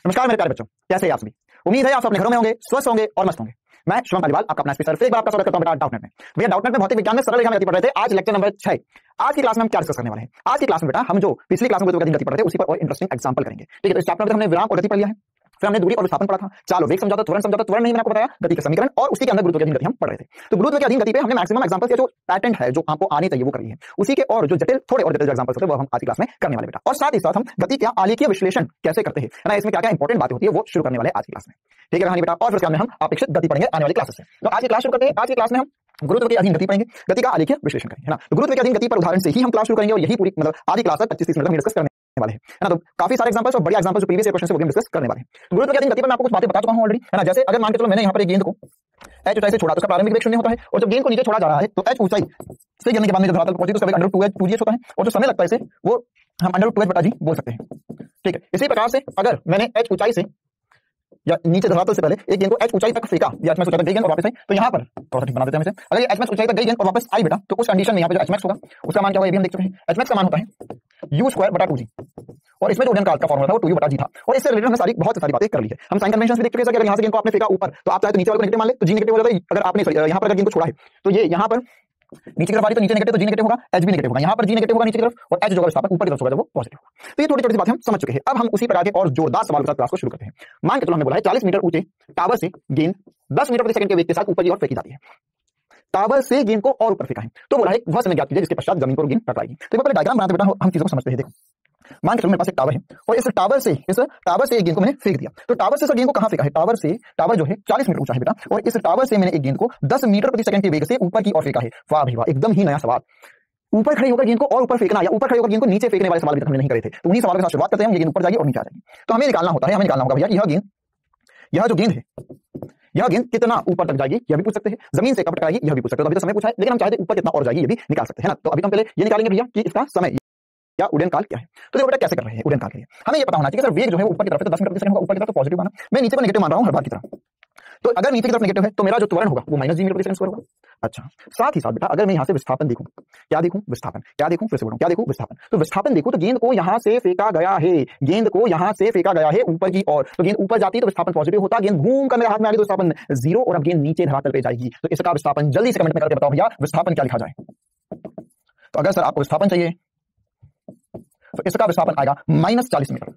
नमस्कार मेरे प्यारे बच्चों, कैसे हैं आप सभी। उम्मीद है आप अपने घरों में होंगे, स्वस्थ होंगे और मस्त होंगे। मैं शुभम पालीवाल, आपका अपना स्पीकर, फिर एक बार आपका स्वागत करता हूं बेटा डाउटनेट में। भैया डाउटनेट में भौतिक विज्ञान में सरल रेखा में गति पढ़ रहे थे। आज लेक्चर नंबर 6। आज की क्लास में हम क्या डिस्कस करने वाले हैं। आज की क्लास में बेटा हम जो पिछली क्लास में गति पढ़ रहे थे उसी पर और इंटरेस्टिंग एग्जांपल करेंगे। ठीक है, तो इस चैप्टर में हमने विराम और गति पढ़ लिया है, फिर हमने दूरी और विस्थापन पढ़ा था। चलो वेग समझाता, त्वरण समझाता, त्वरण नहीं मैंने आपको बताया, गति के समीकरण और उसी के अंदर गुरुत्व के अधीन गति हम पढ़ रहे थे। तो गुरुत्व के अधीन गति पे हमने मैक्सिमम एग्जांपल्स या जो पैटर्न है जो आपको आने चाहिए वो कर लिए हैं। उसी के और जो जटिल थोड़े और जटिल एग्जांपल्स होते हैं वो हम आज की क्लास में करने वाले बेटा। और साथ ही साथ हम गति का आलेखीय विश्लेषण कैसे करते हैं ना, इसमें क्या क्या इंपॉर्टेंट बातें होती है वो शुरू करने वाले आज की क्लास में। ठीक है कहानी बेटा। और फिर उसके बाद हम अपेक्षित गति पढ़ेंगे आने वाली क्लासेस से। तो आज की क्लास शुरू करते हैं। आज की क्लास में हम गुरुत्व के अधीन गति पढ़ेंगे, गति का आलेखीय विश्लेषण करेंगे, है ना। तो गुरुत्व के अधीन गति पर उदाहरण से ही हम क्लास शुरू करेंगे और यही पूरी मतलब आधी क्लास तक 25-30 मिनट में डिस्कस करने वाले हैं, है ना। तो काफी सारे एग्जांपल्स और बढ़िया एग्जांपल्स जो प्रीवियस क्वेश्चन से वो भी डिस्कस करने वाले हैं। तो गुरुत्व के अधीन गति पर मैं आपको कुछ बातें बता चुका हूं ऑलरेडी, है ना। जैसे अगर मान के चलो मैंने यहां पर एक गेंद को h ऊंचाई से छोड़ा तो उसका प्रारंभिक वेग 0 होता है, और जब गेंद को नीचे छोड़ा जा रहा है तो h ऊंचाई से गिरने के बाद में जब धरातल पर पहुंची तो उसका वेग √2h होता है, और जो समय लगता है इसे वो हम √2h/g बोल सकते हैं। ठीक है, इसी प्रकार से अगर मैंने h ऊंचाई से या नीचे धरातल से पहले एक गेंद को h ऊंचाई तक फेंका या hmax ऊंचाई तक गई गेंद और वापस आई, तो यहाँ पर थोड़ा सा बना देते हैं हम इसे। अगर ये hmax ऊंचाई तक गई गेंद और वापस आई बेटा, तो उस कंडीशन में यहाँ पे जो hmax होगा उसका मान क्या होगा ये भी हम देख चुके हैं। hmax का मान होता है u²/2g, और इसमें जो उड़न काल का फॉर्मूला था वो 2u/g था। और इससे रिलेटेड हमने बहुत सारी बातें कर ली है। हम साइन कन्वेंशन भी देख चुके हैं कि अगर यहाँ से गेंद को आपने फेंका ऊपर तो आप चाहे तो नीचे वाले को नेगेटिव मान ले तो g नेगेटिव हो जाता है। अगर आपने यहाँ पर अगर गेंद को छोड़ा है तो ये यहाँ पर नीचे की तरफ आ रही तो नीचे नेगेटिव तो जी नेगेटिव होगा, एच भी नेगेटिव होगा। यहाँ पर जी नेगेटिव होगा नीचे की तरफ, और एच जो विस्थापन ऊपर की तरफ होगा वो पॉजिटिव होगा। तो ये छोटी छोटी बातें हम समझ चुके हैं। अब हम उसी प्रकार के और जोरदार सवाल के साथ क्लास को शुरू करते हैं। मान के चलो हमने बोला है 40 मीटर ऊंचे टावर से गेंद 10 मीटर प्रति सेकंड के वेग के साथ ऊपर की ओर फेंकी जाती है। टावर से गेंद को और ऊपर फेंका है, तो बोला है वह समय ज्ञात कीजिए जिसके पश्चात जमीन पर गेंद टकराएगी। तो एक बार डायग्राम बनाते बेटा हम चीजों को समझते हैं। देखो मान के चलो मेरे पास एक टावर है और इस टावर से एक गेंद को मैंने फेंक दिया। तो टावर से सर गेंद को कहां फेंका है, टावर जो है 40 मीटर ऊंचा है बेटा, और इस टावर से मैंने एक गेंद को 10 मीटर प्रति सेकंड के वेग से ऊपर की ओर फेंका है। वाह भाई वाह, एकदम ही नया सवाल। ऊपर खड़े होकर गेंद को और ऊपर फेंकना या ऊपर खड़े होकर गेंद को नीचे फेंकने वाले सवाल भी हमने नहीं करे थे। तो उन्हीं सवालों के साथ शुरुआत करते हैं। ये गेंद ऊपर जाएगी और नीचे आ जाएगी, तो हमें निकालना होगा भैया यह जो गेंद है यह गेंद कितना ऊपर तक जाएगी यह भी पूछ सकते हैं, जमीन से कब टकराएगी यह भी पूछ सकते हैं। तो अभी तो समय पूछा है, लेकिन हम चाहते ऊपर कितना और जाएगी ये भी निकाल सकते हैं ना। तो अभी हम पहले ये निकालेंगे भैया कि इसका समय या उड़न काल क्या है। तो देखो बेटा कैसे कर रहे हैं उड़न काल के लिए हमें ये पता होना चाहिए कि सर वेग जो है ऊपर की तरफ है तो 10 मीटर प्रति सेकंड होगा, ऊपर की तरफ तो पॉजिटिव माना, मैं नीचे को नेगेटिव मान रहा हूं हर बार की तरह। तो अगर नीचे की तरफ नेगेटिव है तो मेरा जो त्वरण होगा वो -g मीटर प्रति सेकंड स्क्वायर होगा। अच्छा, साथ ही साथ बेटा अगर मैं यहां से विस्थापन देखूं, क्या देखूं, विस्थापन, क्या देखूं, फिर से बोलूं क्या देखूं, विस्थापन। तो विस्थापन देखूं तो गेंद को यहां से फेंका गया है, गेंद को यहां से फेंका गया है ऊपर की ओर, तो गेंद ऊपर जाती है तो विस्थापन पॉजिटिव होता, गेंद घूम कर मेरे हाथ में आ गई तो विस्थापन 0, और अब गेंद नीचे धरातल पे जाएगी। तो इसका विस्थापन जल्दी से कमेंट में करके बताओ भैया विस्थापन क्या लिखा जाए। तो अगर सर आपको विस्थापन चाहिए तो इसका विस्थापन आएगा -40 मीटर।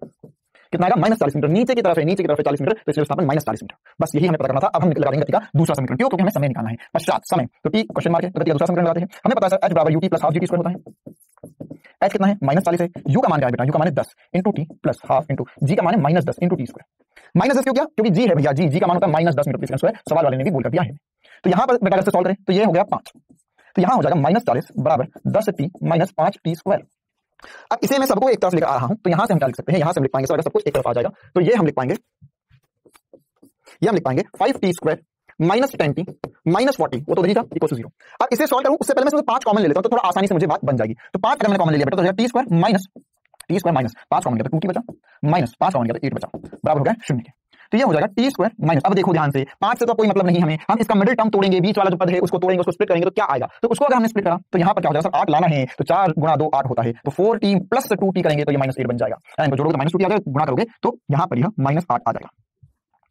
कितना आएगा, -40 मीटर। नीचे की तरफ है 40 मीटर, तो इसलिए विस्थापन -40 मीटर। बस यही हमें पता करना था। अब हम लगा देंगे गति का दूसरा समीकरण, क्यों, क्योंकि हमें समय निकालना है। पश्चात समय तो टी क्वेश्चन मार्क है, गति का दूसरा समीकरण लगाते हैं। हमें पता है सर h बराबर ut + ½ gt² होता है। h कितना है, -40 है। u का मान क्या है बेटा, u का मान है 10 × t + ½ × g का मान है -10 × t²। -10 क्यों, क्या, क्योंकि g है भैया, जी का मान होता है -10 मीटर प्रति सेकंड स्क्वायर, सवाल वाले ने भी बोल कर दिया है। तो यहाँ पर बेटा अगर सॉल्व करें तो ये हो गया 5, तो यहाँ हो जाएगा -40 बराबर 10t - 5t²। अब इसे मैं सबको एक तरफ लेकर आ रहा हूं, तो यहां से हम क्या लिख सकते हैं, यहां से हम लिख पाएंगे, अगर सब कुछ एक तरफ आ जाएगा तो ये हम लिख पाएंगे 5t² - 10t - 40, वो तो वही था, = 0। अब इसे सॉल्व करूं उससे पहले मैं 5 कॉमन ले लेता हूं तो थोड़ा आसानी से मुझे बात बन जाएगी। तो 5 अगर मैंने कॉमन ले लिया बेटा तो t² - 5 कॉमन लिया तो 2t बचा, -5 कॉमन लिया तो 8 बचा, बराबर हो गया 0 के। तो ये हो जाएगा t²। अब देखो ध्यान से 5 से तो कोई मतलब नहीं हमें, हम इसका मिडिल टर्म तोड़ेंगे, बीच वाला जो पद है उसको तोड़ेंगे, उसको स्प्लिट करेंगे तो क्या आएगा। तो उसको अगर हमने स्प्लिट करा तो यहाँ पर क्या हो जाएगा, 8 लाना है तो 4 × 2 8 होता है, तो 4t + 2t करेंगे तो ये -8 बन जाएगा। इनको जोड़ोगे तो -2t आ जाएगा, गुणा करोगे तो यहाँ पर यह -8 आ जाएगा।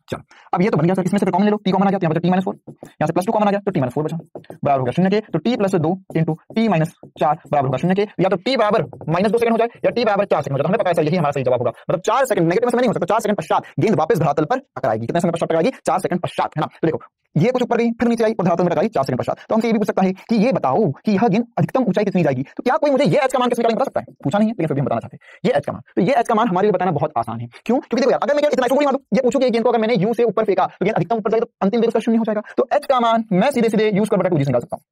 चलो अब ये तो बन गया सर, इसमें से कॉमन ले लो, t कॉमन आ गया, यहाँ पर t - 4, यहाँ से +2 कॉमन आ गया तो t - 4 बचा, बराबर होगा 0 के। तो t + 2 × t - 4 बराबर होगा 0 के। या तो t बराबर -2 सेकंड हो जाए या t बराबर 4 सेकंड हो जाए, हमें पता है सर यही हमारा सही जवाब होगा। मतलब 4 सेकंड, नेगेटिव समय नहीं हो सकता, 4 सेकंड पश्चात गेंद वापस धरातल पर टकराएगी। कितने समय पश्चात टकराएगी, 4 सेकंड पश्चात, है ना। तो देखो ये कुछ ऊपर गई फिर नीचे आई और धरातल में टकराई 4 सेकंड पश्चात। तो हमसे ये भी पूछ सकता है कि ये बताओ कि यह गेंद अधिकतम ऊंचाई कितनी जाएगी। तो क्या कोई मुझे ये h का मान किस निकालने बता सकता है, पूछा नहीं है लेकिन फिर भी हम बताना चाहते हैं ये h का मान। तो ये h का मान हमारे लिए बताना बहुत आसान है। क्यों, क्योंकि देखो यार अगर मैं इतना ऐसे मान लूं, ये पूछो कि गेंद को अगर मैंने u से ऊपर फेंका तो गेंद अधिकतम ऊपर जाएगी तो अंतिम वेग उसका 0 हो जाएगा। तो h का मान मैं सीधे u²/2g निकाल सकता हूं।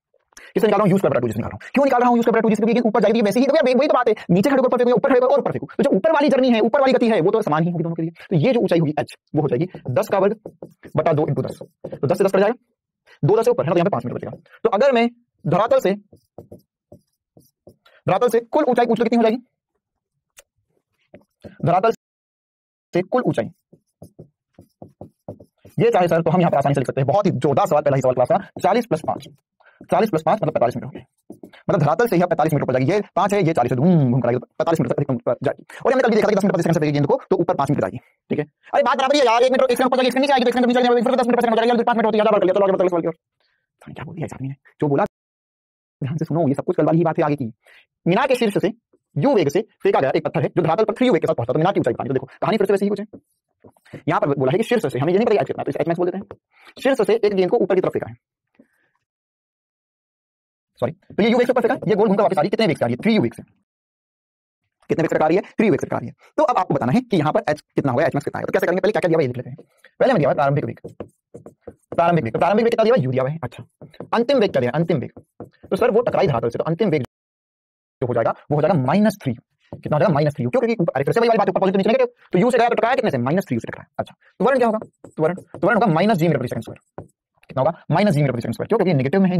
किसे निकाल रहा हूं, u²/2g निकाल रहा हूं। क्यों निकाल रहा हूं u²/2g, क्योंकि गेंद ऊपर जाएगी वैसे ही, तो यार वही तो बात है, नीचे खड़े होकर ऊपर फेंकूं, ऊपर खड़े होकर और ऊपर फेंकूं, तो जो ऊपर वाली जर्नी है, ऊपर वाली गति है वो तो समान ही होगी दोनों के लिए। तो ये जो ऊंचाई होगी h वो हो जाएगी 10 का वर्ग बटा 2 × 10, तो 10 से 10 कट जाएगा, 2 10 से ऊपर है तो यहाँ पे 5 मीटर बचेगा। तो अगर मैं धरातल से कुल ऊंचाई पूछ लो कितनी हो जाएगी, धरातल से कुल ऊंचाई ये चाहे सर तो हम यहाँ पर आसानी से लिख सकते हैं। बहुत ही जोरदार सवाल, पहला ही सवाल क्लास का, 40 + 5 मतलब 45 मीटर हो गया। मतलब धरातल से ही 45 मीटर पर जाएगी। ये 5 है, ये 40 है, घूम घूम कर 45 मीटर तक ऊपर जाएगी। और हमने कल भी देखा था कि 10 मीटर प्रति सेकंड से गेंद को तो ऊपर 5 मीटर जाएगी। ठीक है, अरे बात बराबर है यार, 1 मीटर 1 सेकंड ऊपर जाएगी, इसके नीचे आएगी, 1 सेकंड नीचे आएगी, फिर 10 मीटर प्रति सेकंड हो जाएगी, 5 मीटर होती है, ज्यादा बढ़ गया। चलो आगे बताओ और क्या बोल दिया इस आदमी ने, जो बोला ध्यान से सुनो, ये सब कुछ कल वाली ही बात है आगे की। मीनार के शीर्ष से यू वेग से फेंका गया एक पत्थर है जो धरातल पर 3u वेग के साथ पहुंचा, तो मीनार की ऊंचाई बतानी। तो देखो कहानी फिर से वैसी ही कुछ है। यहाँ पर बोला है कि शीर्ष से, हमें ये नहीं पता कितना, तो इसे एच मैक्स बोल देते हैं। शीर्ष से एक गेंद को ऊपर की तरफ फेंका है, सॉरी, तो ये यू वेग से ऊपर फेंका, ये गोल घूमकर वापस आ रही है, कितने वेग से आ रही है? 3u वेग से। कितने वेग से आ रही है? 3u वेग से आ रही है। तो अब आपको बताना है कि यहाँ पर एच कितना होगा, एच मैक्स कितना है। तो कैसे करेंगे, पहले क्या क्या दिया हुआ ये लिख लेते हैं। पहले मैं दिया हुआ प्रारंभिक वेग, प्रारंभिक वेग, तो प्रारंभिक वेग कितना दिया हुआ? यू दिया हुआ है। अच्छा, अंतिम वेग क्या दिया? अंतिम वेग, तो सर वो टकराई धरातल से, तो अंतिम वेग जो हो जाएगा वो हो जाएगा -3u। कितना हो जाएगा? -3u, क्यों? क्योंकि अरे फिर से वही वाली बात, ऊपर पॉजिटिव नीचे नेगेटिव, तो u से गया तो टकराया कितने से? -3u से टकराया। अच्छा, तो त्वरण क्या होगा? त्वरण होगा -g मीटर प्रति सेकंड स्क्वायर। कितना होगा? -g मीटर प्रति सेकंड स्क्वायर, क्यों? क्योंकि नेगेटिव में है,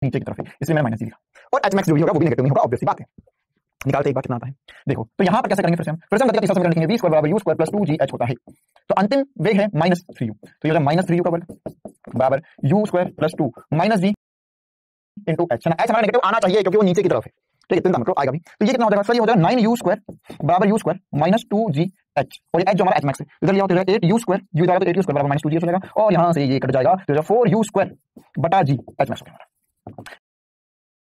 नीचे की तरफ है, इसलिए मैंने -g लिखा। और h मैक्स जो भी होगा वो भी नेगेटिव में होगा, ऑब्वियस सी बात है। निकालते एक बार कितना आता है देखो। तो यहाँ पर कैसे करेंगे, फिर से हम गति का तीसरा समीकरण लिखेंगे, v स्क्वायर बराबर u स्क्वायर प्लस 2gh होता है। तो अंतिम वेग है -3u, तो ये हो जाएगा -3u का वर्ग बराबर u square plus 2 -g into h, h हमारा नेगेटिव आना चाहिए क्योंकि वो नीचे की तरफ है। ठीक है, चिंता मत करो, आएगा भी। तो ये कितना हो जाएगा? सर ये हो जाएगा 9u स्क्वायर बराबर u स्क्वायर माइनस 2gh, और ये h जो हमारा h मैक्स है, इधर लिया हो तो 8u स्क्वायर, u जाएगा तो 8u स्क्वायर बराबर -2gh हो जाएगा, और यहां से ये कट जाएगा तो 4u स्क्वायर बटा g h मैक्स हो जाएगा।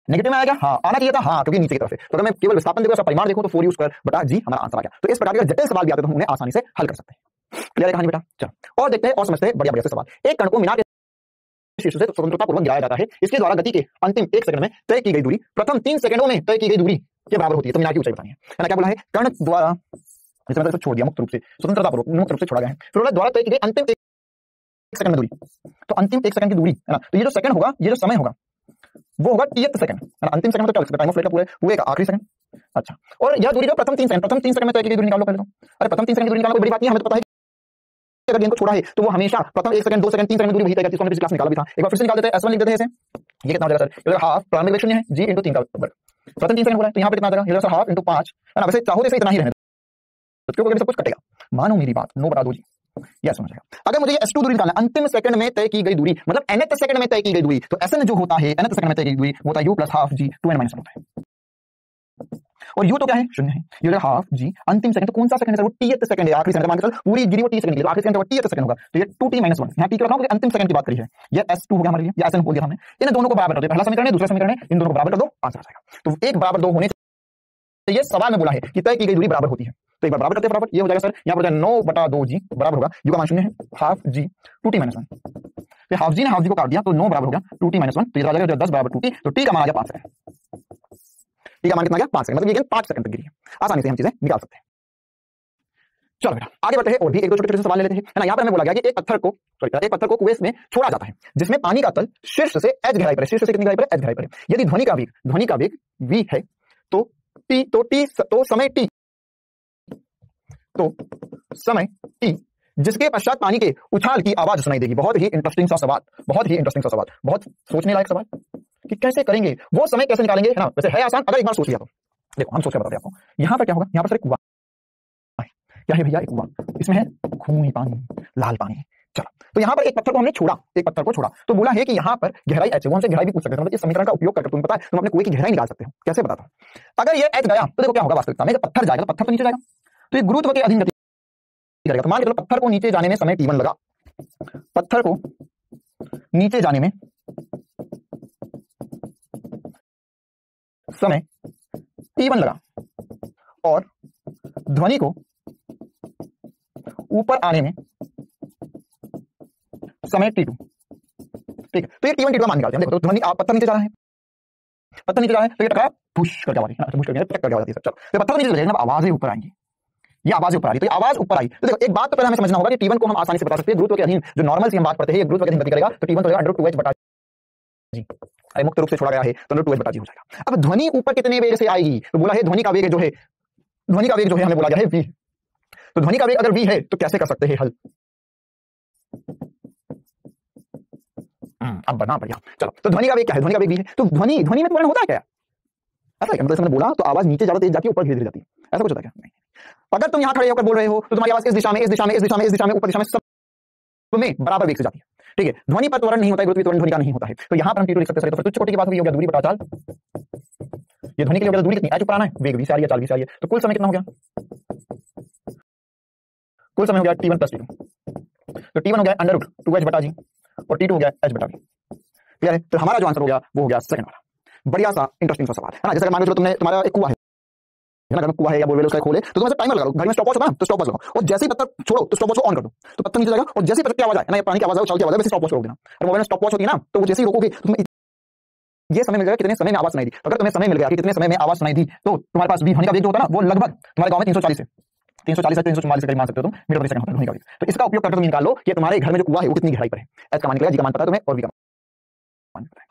नेगेटिव में आएगा, हाँ आना चाहिए था, हाँ क्योंकि नीचे की तरफ है। तो अगर मैं केवल विस्थापन देखूं, सब परिमाण देखूं, तो 4u स्क्वायर बटा g हमारा आंसर आ गया। तो इस प्रकार के जटिल सवाल भी आते तो हम उन्हें आसानी से हल कर सकते हैं। क्लियर है कहानी बेटा? चलो और देखते हैं और समझते हैं बढ़िया बढ़िया से सवाल। एक कण को मीनार के शीर्ष से स्वतंत्रतापूर्वक गिराया जाता है, इसके द्वारा गति के अंतिम 1 सेकंड में तय की गई दूरी प्रथम 3 सेकंडों में तय की गई दूरी के बराबर होती है। तो मीनार की ऊंचाई बतानी है ना। क्या बोला है? कण द्वारा, इसमें मतलब छोड़ दिया मुक्त रूप से, स्वतंत्रतापूर्वक मुक्त रूप से छोड़ा गया है, फिर बोला द्वारा तय की गई अंतिम 1 सेकंड में दूरी। तो अंतिम 1 सेकंड की दूरी है ना, तो ये जो सेकंड होगा, ये जो समय होगा वो होगा टीएथ सेकंड है ना। अंतिम सेकंड मतलब टाइम ऑफ फ्लाइट का पूरे का आखिरी सेकंड। अच्छा, और यह दूरी जो प्रथम 3 सेकंड में तय की गई दूरी निकालो पहले तो। अरे प्रथम 3 सेकंड की दूरी निकालना कोई बड़ी बात नहीं है, हमें तो पता है अगर गेंद को छोड़ा है तो वो हमेशा प्रथम 1 सेकंड 2 सेकंड 3 सेकंड दूरी वही तय करती है। हमने पिछली क्लास निकाला भी था, एक बार फिर से निकाल देते हैं। S1 लिख देते हैं इसे, ये कितना हो जाएगा सर? ये हाफ प्रारंभिक वेग 0 है, g * 3 का वर्ग, प्रथम 3 सेकंड हो रहा है, तो यहाँ पे कितना आ जाएगा? ये सर हाफ * 5 है ना। वैसे चाहो तो इसे इतना ही रहने दो, तो क्योंकि सब कुछ कटेगा। मानो मेरी बात, नो बता दो जी, यह समझ जाएगा। अगर मुझे S2 दूरी निकालना है, अंतिम सेकंड में तय की गई दूरी, मतलब nth सेकंड में तय की गई दूरी, तो Sn जो होता है nth सेकंड में तय की गई दूरी वो होता है u + हाफ g 2n - 1 होता है। और u तो क्या है? 0 है। ये हाफ g अंतिम सेकंड, तो कौन सा सेकंड है सर? वो टीएथ सेकंड है, आखिरी सेकंड मान के चल, पूरी गिरी वो टी सेकंड की, तो आखिरी सेकंड वो टीएथ सेकंड होगा, तो ये 2t - 1 यहाँ टी रखा हूं क्योंकि अंतिम सेकंड की बात करी है। ये S2 हो गया हमारे लिए, ये Sn हो गया हमने। इन दोनों को बराबर कर दो, पहला समीकरण है, दूसरा समीकरण है, इन दोनों को बराबर कर दो, आंसर आ जाएगा। तो 1 बराबर 2 होने चाहिए। ये सवाल में बोला है कि तय की गई दूरी बराबर होती है, तो एक बार बराबर करते हैं फटाफट। ये हो जाएगा सर, यहाँ पर 9/2g बराबर होगा, u का मान 0 है, हाफ g 2t - 1, तो हाफ g ने हाफ g को काट दिया, तो 9 बराबर हो गया 2t - 1, तो ये आ जाएगा 10 बराबर 2t, तो t का मान आ गया 5 सेकंड। t का मान कितना गया? 5 सेकंड, मतलब ये गेंद 5 सेकंड तक गिरी है। आसानी से हम चीजें निकाल सकते हैं। चलो बेटा आगे बढ़ते हैं और भी एक दो छोटे छोटे सवाल ले लेते हैं, है ना। यहाँ पर हमें बोला गया कि एक पत्थर को कुएं में छोड़ा जाता है जिसमें पानी का तल शीर्ष से h गहराई पर है। शीर्ष से कितनी गहराई पर है? h गहराई पर है। यदि ध्वनि का वेग v है तो समय t जिसके पश्चात पानी के उछाल की आवाज सुनाई देगी। बहुत ही इंटरेस्टिंग सा सवाल, बहुत सोचने लायक सवाल कि कैसे करेंगे, वो समय कैसे निकालेंगे, है ना। वैसे है आसान, अगर एक बार सोच लिया तो। देखो हम सोच के बताते हैं आपको। यहाँ पर क्या होगा? यहाँ पर सर एक कुआं है, क्या है भैया? एक कुआं, इसमें है खूनी पानी, लाल पानी। चलो, तो यहाँ पर एक पत्थर को हमने छोड़ा, तो बोला है कि यहाँ पर गहराई h है, वो हमसे गहराई भी पूछ सकते हैं। मतलब इस समीकरण का उपयोग करके तुम्हें पता है, तुम अपने कुएं की गहराई निकाल सकते हो। कैसे बताता हूँ। अगर ये h गया तो देखो क्या होगा वास्तविकता में, पत्थर जाएगा तो पत्थर तो नीचे जाएगा, तो ये गुरुत्व के अधीन गति करेगा। तो मान के चलो पत्थर को नीचे जाने में समय t1 लगा, पत्थर को नीचे जाने में समय t1 लगा, और ध्वनि को ऊपर आने में समय t2। ठीक है, तो ये t1 t2 मान निकालते हैं। देखो तो ध्वनि, पत्थर नीचे जा रहा है, तो ये टकरा पुश करके आवाज है, पुश करके टक करके आवाज आती है। चलो, तो पत्थर नीचे चलेगा, आवाजें ऊपर आएंगी, ये आवाज ऊपर आ रही, तो ये आवाज ऊपर आई। तो देखो एक बात तो पहले हमें समझना होगा कि t1 को हम आसानी से बता सकते हैं गुरुत्व के अधीन, जो नॉर्मल सी हम बात करते हैं, ये गुरुत्व के अधीन गति करेगा, तो t1 तो होगा √2h बटा g। अरे मुक्त रूप से छोड़ा गया है तो √2h बटा g हो जाएगा। अब ध्वनि ऊपर कितने वेग से आएगी? तो बोला है ध्वनि का वेग जो है हमें बोला गया है v। तो ध्वनि का वेग अगर v है तो कैसे कर सकते हैं हल? अब बढ़ना बढ़िया। चलो, तो ध्वनि का वेग क्या है? ध्वनि का वेग v है, तो ध्वनि में त्वरण होता है क्या? ऐसा है, मतलब मैंने बोला तो आवाज नीचे ज्यादा तेज जाती है, ऊपर धीरे धीरे जाती है, ऐसा कुछ होता है क्या? नहीं। अगर तुम यहाँ खड़े होकर बोल रहे हो तो तुम्हारी आवाज इस दिशा में ऊपर दिशा में सब में बराबर वेग से जाती है। ठीक है, ध्वनि पर त्वरण नहीं होता है, गुरुत्वीय त्वरण ध्वनि का नहीं होता है। तो यहाँ पर हम T2 लिख सकते हैं। तो तुच्छ कोटि की बात हुई, हो गया दूरी बटा चाल। ये ध्वनि के लिए हो गया, दूरी कितनी, h ऊपर आना है, वेग v से आ रही है, चाल v से आ रही है। तो कुल समय कितना हो गया, कुल समय हो गया T1 प्लस T2। तो T1 हो गया अंडर रूट 2h बटा g और T2 हो गया h बटा v। क्लियर है? तो हमारा जो आंसर हो गया वो हो गया सेकंड वाला। बढ़िया सा इंटरेस्टिंग सा सवाल है ना। जैसे मान लो तुमने, तुम्हारा एक कुआं है ना, घर में कुआं है या बोरवेल उसका खोले, तो तुम टाइमर लगा लो, घर में स्टॉप वॉच होता है ना, तो स्टॉप वॉच लगाओ और जैसे ही पत्थर छोड़ो तो स्टॉप वॉच को ऑन कर दो, तो पत्थर नीचे जाएगा और जैसे ही पत्थर की आवाज आए ना, पानी की आवाज आए, उछाल की आवाज आए, वैसे स्टॉप वॉच रोक देना। और मोबाइल में स्टॉप वॉच होती है ना, तो वो जैसे ही रोकोगे तो तुम्हें ये समय मिल जाएगा कितने समय में आवाज सुनाई दी। अगर तुम्हें समय मिल गया कि कितने समय में आवाज सुनाई दी, तो तुम्हारे पास ध्वनि का वेग जो होता है ना, वो लगभग तुम्हारे गांव में 340 से 344 से करीब मान सकते हो तुम मीटर प्रति सेकंड होता है ध्वनि का वेग। तो इसका उपयोग करके तुम निकाल लो कि तुम्हारे घर में जो कुआं है वो कितनी गहराई पर है। एच का मान निकलेगा, जी का मान पता है तुम्हें और वी का मान पता है।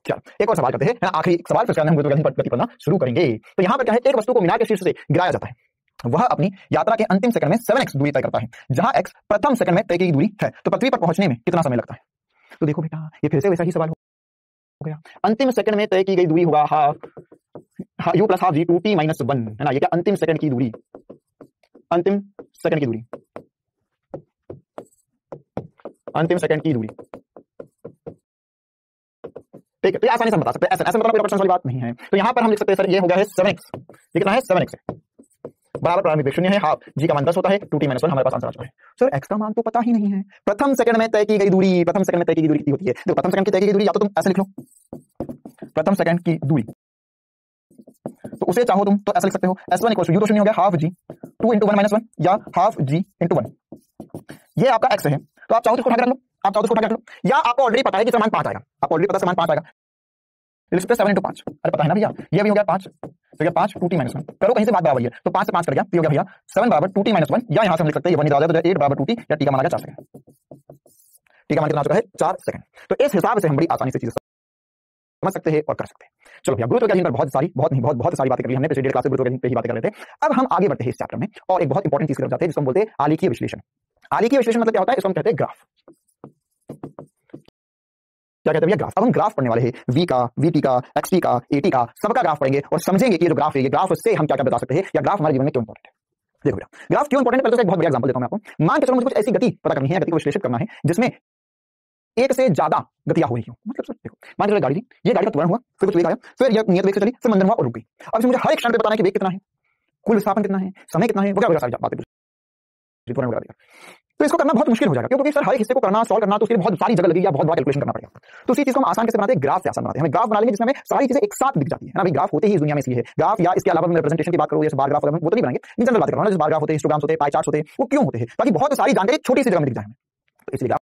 चलो एक और सवाल करते हैं, आखिरी सवाल, फिर हम गति पढ़ना शुरू करेंगे। तो यहाँ पर क्या है, एक वस्तु को मीनार के शीर्ष से गिराया जाता है, वह अपनी यात्रा के अंतिम सेकंड में 7x दूरी तय करता है, जहां x प्रथम सेकंड में तय की दूरी है। तो पृथ्वी पर पहुंचने में कितना समय लगता है। तो देखो बेटा, ये फिर से वैसा ही सवाल हो गया। अंतिम सेकंड में तय की गई दूरी होगा half u plus half g 2t minus 1 है ना। ये क्या, अंतिम सेकंड की दूरी, अंतिम सेकंड की दूरी, अंतिम सेकंड की दूरी, ठीक है। तो ये आसानी से हम बता सकते हैं, ऐसे मतलब कोई प्रश्न वाली बात नहीं है। तो यहां पर हम लिख सकते हैं सर, ये हो गया है 7x, ये कितना है 7x बराबर प्रारंभिक वेग 0 है, हाफ g का मान 10 होता है, 2t माइनस 1 हमारे पास आंसर आ चुका है। सर x का मान तो पता ही नहीं है। प्रथम सेकंड में तय की गई दूरी, प्रथम सेकंड में तय की गई दूरी कितनी होती है। देखो प्रथम सेकंड की तय की गई दूरी या तो तुम ऐसे लिख लो, प्रथम सेकंड की दूरी, तो उसे चाहो तुम तो ऐसे लिख सकते हो, s1 इक्वल टू u तो 0 हो गया हाफ g 2 into 1 माइनस 1 या हाफ g into 1। ये आपका x है, तो आप चाहो तो इसको उठा के रख लो, आप चाहो तो इसको उठा के रख लो, या आपको ऑलरेडी पता है कि समान 5 आएगा, आपको ऑलरेडी पता है समान 5 आएगा, लिख सकते हैं 7 into 5। अरे पता है ना भैया, ये भी हो गया 5, तो क्या 5 2t माइनस 1, करो कहीं से बात बराबर है, तो 5 से 5 कर गया, तो हो गया भैया 7 बराबर 2t माइनस 1, या यहां से हम लिख सकते हैं ये 1 निकाल दिया तो 8 बराबर 2t, या t का मान आ गया 4 सेकंड। t का मान कितना आ चुका है 4 सेकंड। तो इस हिसाब से हम बड़ी आसानी से चीजें समझ सकते हैं और कर सकते हैं। चलो भैया, गुरुत्वाकर्षण पर बहुत सारी बातें कर ली हमने, पिछले डेढ़ क्लास से गुरुत्वाकर्षण पे ही बातें कर रहे थे। अब हम आगे बढ़ते हैं इस चैप्टर में और एक बहुत इंपॉर्टेंट चीज की तरफ जाते हैं जिसको हम बोलते हैं आलेखीय विश्लेषण। आलेखीय विश्लेषण मतलब क्या होता है, इसको हम कहते हैं ग्राफ। क्या कहते हैं भैया, ग्राफ। अब हम ग्राफ पढ़ने वाले हैं, v का, vt का, xt का, at का, सबका ग्राफ पढ़ेंगे और समझेंगे कि ये जो ग्राफ है, ये ग्राफ से हम क्या क्या बता सकते हैं, या ग्राफ हमारे जीवन में क्यों इंपॉर्टेंट है। देखो भैया, ग्राफ क्यों इंपॉर्टेंट है, पहले तो एक बहुत बढ़िया एग्जांपल देता हूं मैं आपको। मान के चलो मुझे कुछ ऐसी गति पता करनी है, गति को विश्लेषित करना है जिसमें एक से ज्यादा गतियां हो रही हो। मतलब देखो, मान लो गाड़ी थी, ये गाड़ी का त्वरण हुआ, फिर कुछ वेग आया, फिर यह नियत वेग से चली, फिर मंदन हुआ और रुक गई। अब मुझे हर एक क्षण पे बताना है कि वेग कितना है, कुल विस्थापन कितना है, समय कितना है, वो क्या सारी बातें त्वरण वगैरह। तो इसको करना बहुत मुश्किल हो जाएगा, क्योंकि सर हर एक हिस्से को करना, सॉल्व करना, तो उसके लिए बहुत सारी जगह लगेगी या बहुत बार कैलकुलेशन करना पड़ेगा। तो उसी चीज को हम आसान कैसे बनाते हैं, ग्राफ से आसान बनाते हैं। हमें ग्राफ बना लेंगे जिसमें हमें सारी चीजें एक साथ दिख जाती है ना। भाई ग्राफ होते ही इस दुनिया में इसलिए है ग्राफ, या इसके अलावा रिप्रेजेंटेशन की बात करो, जैसे बार ग्राफ वो तो नहीं बनाएंगे, जनरल बात कर रहा हूं, जैसे बार ग्राफ होते हैं, हिस्टोग्राम्स होते हैं, पाई चार्ट्स होते हैं, वो क्यों होते हैं, ताकि बहुत सारी जानकारी छोटी सी जगह में दिख जाए हमें, तो इसलिए ग्राफ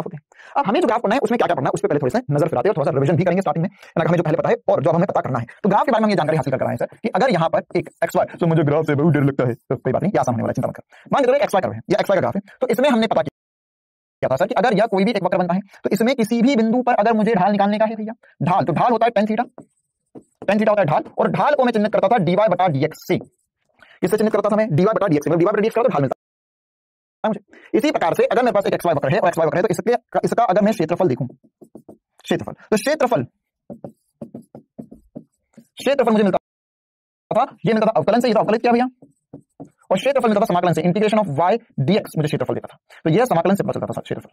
होते हैं। अब हमें जो ग्राफ पढ़ना है उसमें क्या क्या पढ़ना है, उस पर पहले थोड़ा सा नजर फिराते हैं और थोड़ा सा रिवीजन भी करेंगे स्टार्टिंग में, हमें जो पहले पता है और जो हमें पता करना है। तो ग्राफ के बारे में हम ये जानकारी हासिल कर रहे हैं सर कि अगर यहाँ पर एक एक्स वाई, तो मुझे ग्राफ से बहुत डर लगता है, तो कोई बात नहीं, आसान होने वाला, चिंता मत कर। मान लीजिए एक्स वाई कर रहे हैं, ये एक्स वाई का ग्राफ है, तो इसमें हमने पता क्या था सर कि अगर यह कोई भी एक वक्र बनता है तो इसमें किसी भी बिंदु पर अगर मुझे ढाल निकालने का है भैया, ढाल, तो ढाल होता है tan थीटा, tan थीटा होता है ढाल, और ढाल को मैं चिन्हित करता था dy बटा dx से। किससे चिन्हित करता था मैं, dy बटा dx से। dy बटा dx करो तो ढाल मिलता है मुझे। इसी प्रकार से अगर मेरे पास एक xy वक्र है और xy वक्र है, तो इसका अगर मैं क्षेत्रफल देखूं, क्षेत्रफल, तो क्षेत्रफल मुझे मिलता था, ये मिलता था अवकलन से, ये अवकलित किया भैया, और क्षेत्रफल मिलता था समाकलन से, इंटीग्रेशन ऑफ y dx मुझे क्षेत्रफल देता था। तो यह समाकलन से पता चलता था क्षेत्रफल।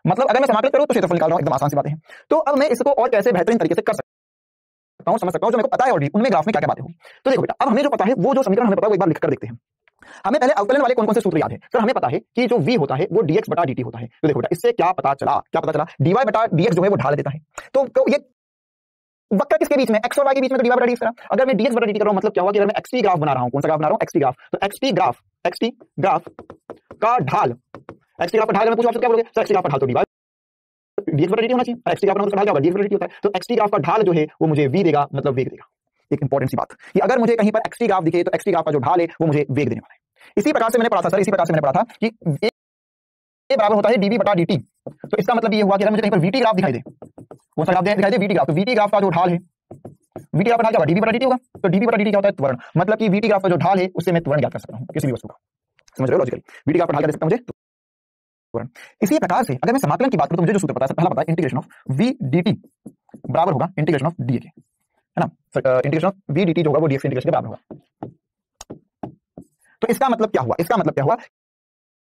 मतलब अगर मैं समाकलन करूं तो क्षेत्रफल निकाल रहा हूं, एकदम आसान सी बात है। तो अब मैं इसको और कैसे बेहतरीन तरीके से कर सकता हूं, समझ सकता हूं, जो मेरे को पता है ऑलरेडी उनमें ग्राफ में क्या क्या बातें हो। तो देखो बेटा, अब हमें जो पता है, वो जो समीकरण हमें पता है, वो एक बार लिखकर देखते हैं। हमें पहले अवकलन वाले कौन कौन से सूत्र याद है। सर हमें पता है कि जो v होता है वो dx बटा dt होता है। तो देखो बेटा, इससे क्या पता चला, dy बटा dx जो है वो ढाल देता है। तो ये वक्र किसके बीच में, x और y के बीच में, तो dy बटा dx करा। अगर मैं dx बटा dt कर रहा हूं, मतलब क्या हुआ कि अगर मैं xt ग्राफ बना रहा हूं, कौन सा ग्राफ बना रहा हूं, xt ग्राफ, तो xt ग्राफ का ढाल, xt ग्राफ का ढाल में पूछो आप क्या बोलोगे, सर xt ग्राफ का ढाल तो dx बटा dt होना चाहिए, xt ग्राफ का ढाल क्या होगा, dx बटा dt होता है। तो xt ग्राफ का ढाल जो है वो मुझे v देगा, मतलब वेग देगा। एक इंपॉर्टेंट सी बात कि अगर मुझे कहीं पर xt ग्राफ दिखे तो xt ग्राफ का जो ढाल है वो मुझे वेग देने वाला है। इसी प्रकार से मैंने पढ़ा था सर, इसी प्रकार से मैंने पढ़ा था कि a बराबर होता है dv बटा dt। तो इसका मतलब ये हुआ कि अगर मुझे कहीं पर vt ग्राफ दिखाई दे, कौन सा ग्राफ दिखाई दे, vt ग्राफ, तो vt ग्राफ का जो ढाल है, vt ग्राफ का ढाल क्या होगा, dv बटा dt होगा। तो dv बटा dt क्या होता है, त्वरण, मतलब कि vt ग्राफ का जो ढाल है उससे मैं त्वरण ज्ञात कर सकता हूं किसी भी वस्तु का। समझ रहे हो लॉजिकली, vt ग्राफ का ढाल क्या दे सकता हूं मुझे, त्वरण। इसी प्रकार से अगर मैं समाकलन की बात करूं तो मुझे जो सूत्र पता है, पहला पता है इंटीग्रेशन ऑफ v dt बराबर होगा इंटीग्रेशन ऑफ dA के, है ना। इंटीग्रेशन ऑफ v dt जो होगा वो dx इंटीग्रेशन के बराबर होगा। तो इसका मतलब क्या हुआ, इसका मतलब क्या हुआ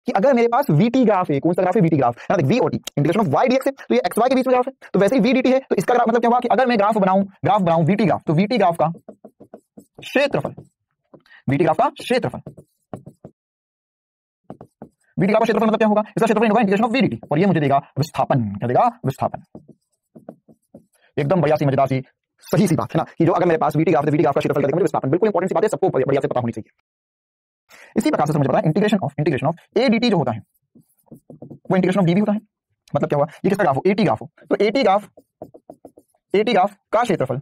कि अगर मेरे पास वीटी ग्राफ है, कौन सा ग्राफ है, वीटी ग्राफ, है ना, वी और T integration of Y DX है, तो ये एक्स वाई के बीच में ग्राफ है, तो वैसे ही वी dt है, तो इसका ग्राफ मतलब क्या हुआ कि अगर मैं ग्राफ बनाऊं वीटी ग्राफ, तो वीटी ग्राफ का क्षेत्रफल, वीटी ग्राफ का क्षेत्रफल, वीटी ग्राफ का क्षेत्रफल मतलब क्या होगा, इसका क्षेत्रफल होगा इंटीग्रेशन ऑफ वी dt, और ये मुझे देगा विस्थापन, क्या देगा, विस्थापन। एकदम बढ़िया सी मजेदार सी सही सी बात है ना, कि जो अगर मेरे पास वीटी ग्राफ है, वीटी ग्राफ का क्षेत्रफल देगा मुझे विस्थापन, बिल्कुल इंपॉर्टेंट सी बात है, सबको बढ़िया से पता होनी चाहिए। इसी प्रकार से मुझे पता है इंटीग्रेशन ऑफ ए dt जो होता है वो इंटीग्रेशन ऑफ डी भी होता है। मतलब क्या हुआ, ये किसका ग्राफ हो, एटी ग्राफ हो, तो एटी ग्राफ का क्षेत्रफल,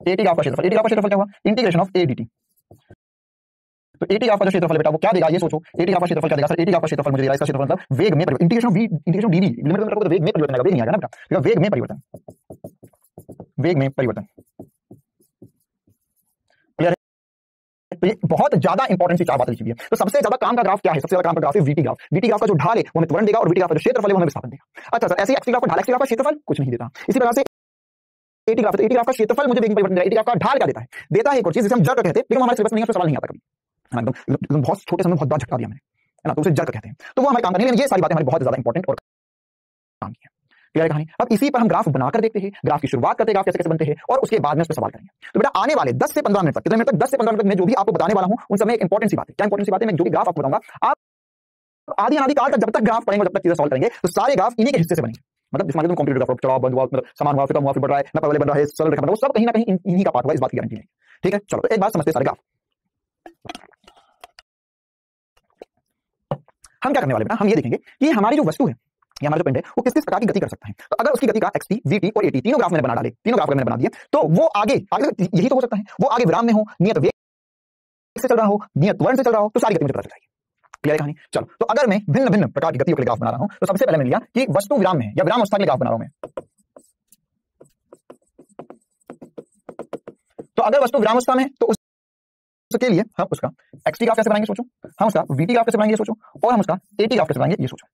एटी ग्राफ का क्षेत्रफल क्या हुआ, इंटीग्रेशन ऑफ ए dt। तो एटी ग्राफ का जो क्षेत्रफल बेटा वो क्या देगा, ये सोचो, एटी ग्राफ का क्षेत्रफल क्या देगा सर, एटी ग्राफ का क्षेत्रफल मुझे देगा, इसका क्षेत्रफल मतलब वेग में परिवर्तन, इंटीग्रेशन ऑफ डी लिमिट में रखो तो वेग में परिवर्तन आएगा, वेग नहीं आएगा ना बेटा, वेग में परिवर्तन, वेग में परिवर्तन। तो ये बहुत ज्यादा इंपॉर्टेंट सी चार बातें लिखी हुई है। तो सबसे ज्यादा काम का ग्राफ क्या है, सबसे ज्यादा काम का ग्राफ है वीटी ग्राफ। वीटी ग्राफ का जो ढाल है वो हमें त्वरण देगा, और वीटी ग्राफ का जो क्षेत्रफल है वो हमें विस्थापन देगा। अच्छा सर, ऐसे एक्स ग्राफ का ढाल, एक्स ग्राफ का क्षेत्रफल कुछ नहीं देता। इसी प्रकार से एटी ग्राफ, तो एटी ग्राफ का क्षेत्रफल मुझे वेग में परिवर्तन देगा, एटी ग्राफ का ढाल क्या देता है, देता है एक और चीज जिसे हम जड़ कहते हैं, लेकिन हमारे सिलेबस में नहीं है, सवाल नहीं आता कभी, एकदम बहुत छोटे समय बहुत बार झटका दिया मैंने, है ना, तो उसे जड़ कहते हैं, तो वो हमारे काम का नहीं, लेकिन ये सारी बातें हमारी बहुत ज्यादा इंपॉर्टेंट और काम की है। क्लियर है कहानी। अब इसी पर हम ग्राफ बनाकर देखते हैं, ग्राफ की शुरुआत करते हैं, ग्राफ कैसे कैसे बनते हैं, और उसके बाद में उस पर सवाल करेंगे। तो बेटा आने वाले 10 से 15 मिनट तक, कितने मिनट तक, 10 से 15 मिनट तक मैं जो भी आपको बताने वाला हूं उन सब में एक इंपॉर्टेंट सी बात है। क्या इंपॉर्टेंट सी बात है, मैं जो भी ग्राफ आपको बताऊंगा, आप आधी अनादि काल तक जब तक ग्राफ पढ़ेंगे, जब तक चीजें सॉल्व करेंगे, तो सारे ग्राफ इन्हीं के हिस्से से बनेंगे। मतलब जिसमें तुम कॉम्प्यूटर ग्राफ चढ़ाव बंद हुआ, मतलब समान हुआ, फिर कम हुआ, फिर बढ़ रहा है ना, पहले बढ़ रहा है, सरल रेखा बन रहा है, वो सब कहीं ना कहीं इन्हीं का पार्ट हुआ, इस बात की गारंटी है। ठीक है, चलो तो एक बात समझते हैं सारे ग्राफ। हम क्या करने वाले बेटा, हम ये देखेंगे कि हमारी जो वस्तु है, ये हमारा जो पिंड है, वो किस किस प्रकार की गति कर सकता है। तो अगर उसकी गति का एक्सटी, वीटी और एटी तीनों ग्राफ मैंने बना डाले, तीनों ग्राफ मैंने बना दिए, तो वो आगे यही तो हो सकता है, वो आगे विराम में हो, नियत वेग से चल रहा हो, नियत त्वरण से चल रहा हो, तो सारी गति मुझे पता चल जाएगी। क्लियर है कहानी। चलो तो अगर मैं भिन्न भिन्न प्रकार की गतियों के लिए ग्राफ बना रहा हूं, तो सबसे पहले मैंने लिया कि वस्तु विराम में है या विराम अवस्था के लिए ग्राफ बना रहा हूं मैं। तो अगर वस्तु विराम अवस्था में, तो उसके लिए हम उसका एक्सटी ग्राफ कैसे बनाएंगे सोचो, हम उसका वीटी ग्राफ कैसे बनाएंगे सोचो, और हम उसका एटी ग्राफ कैसे बनाएंगे ये सोचो।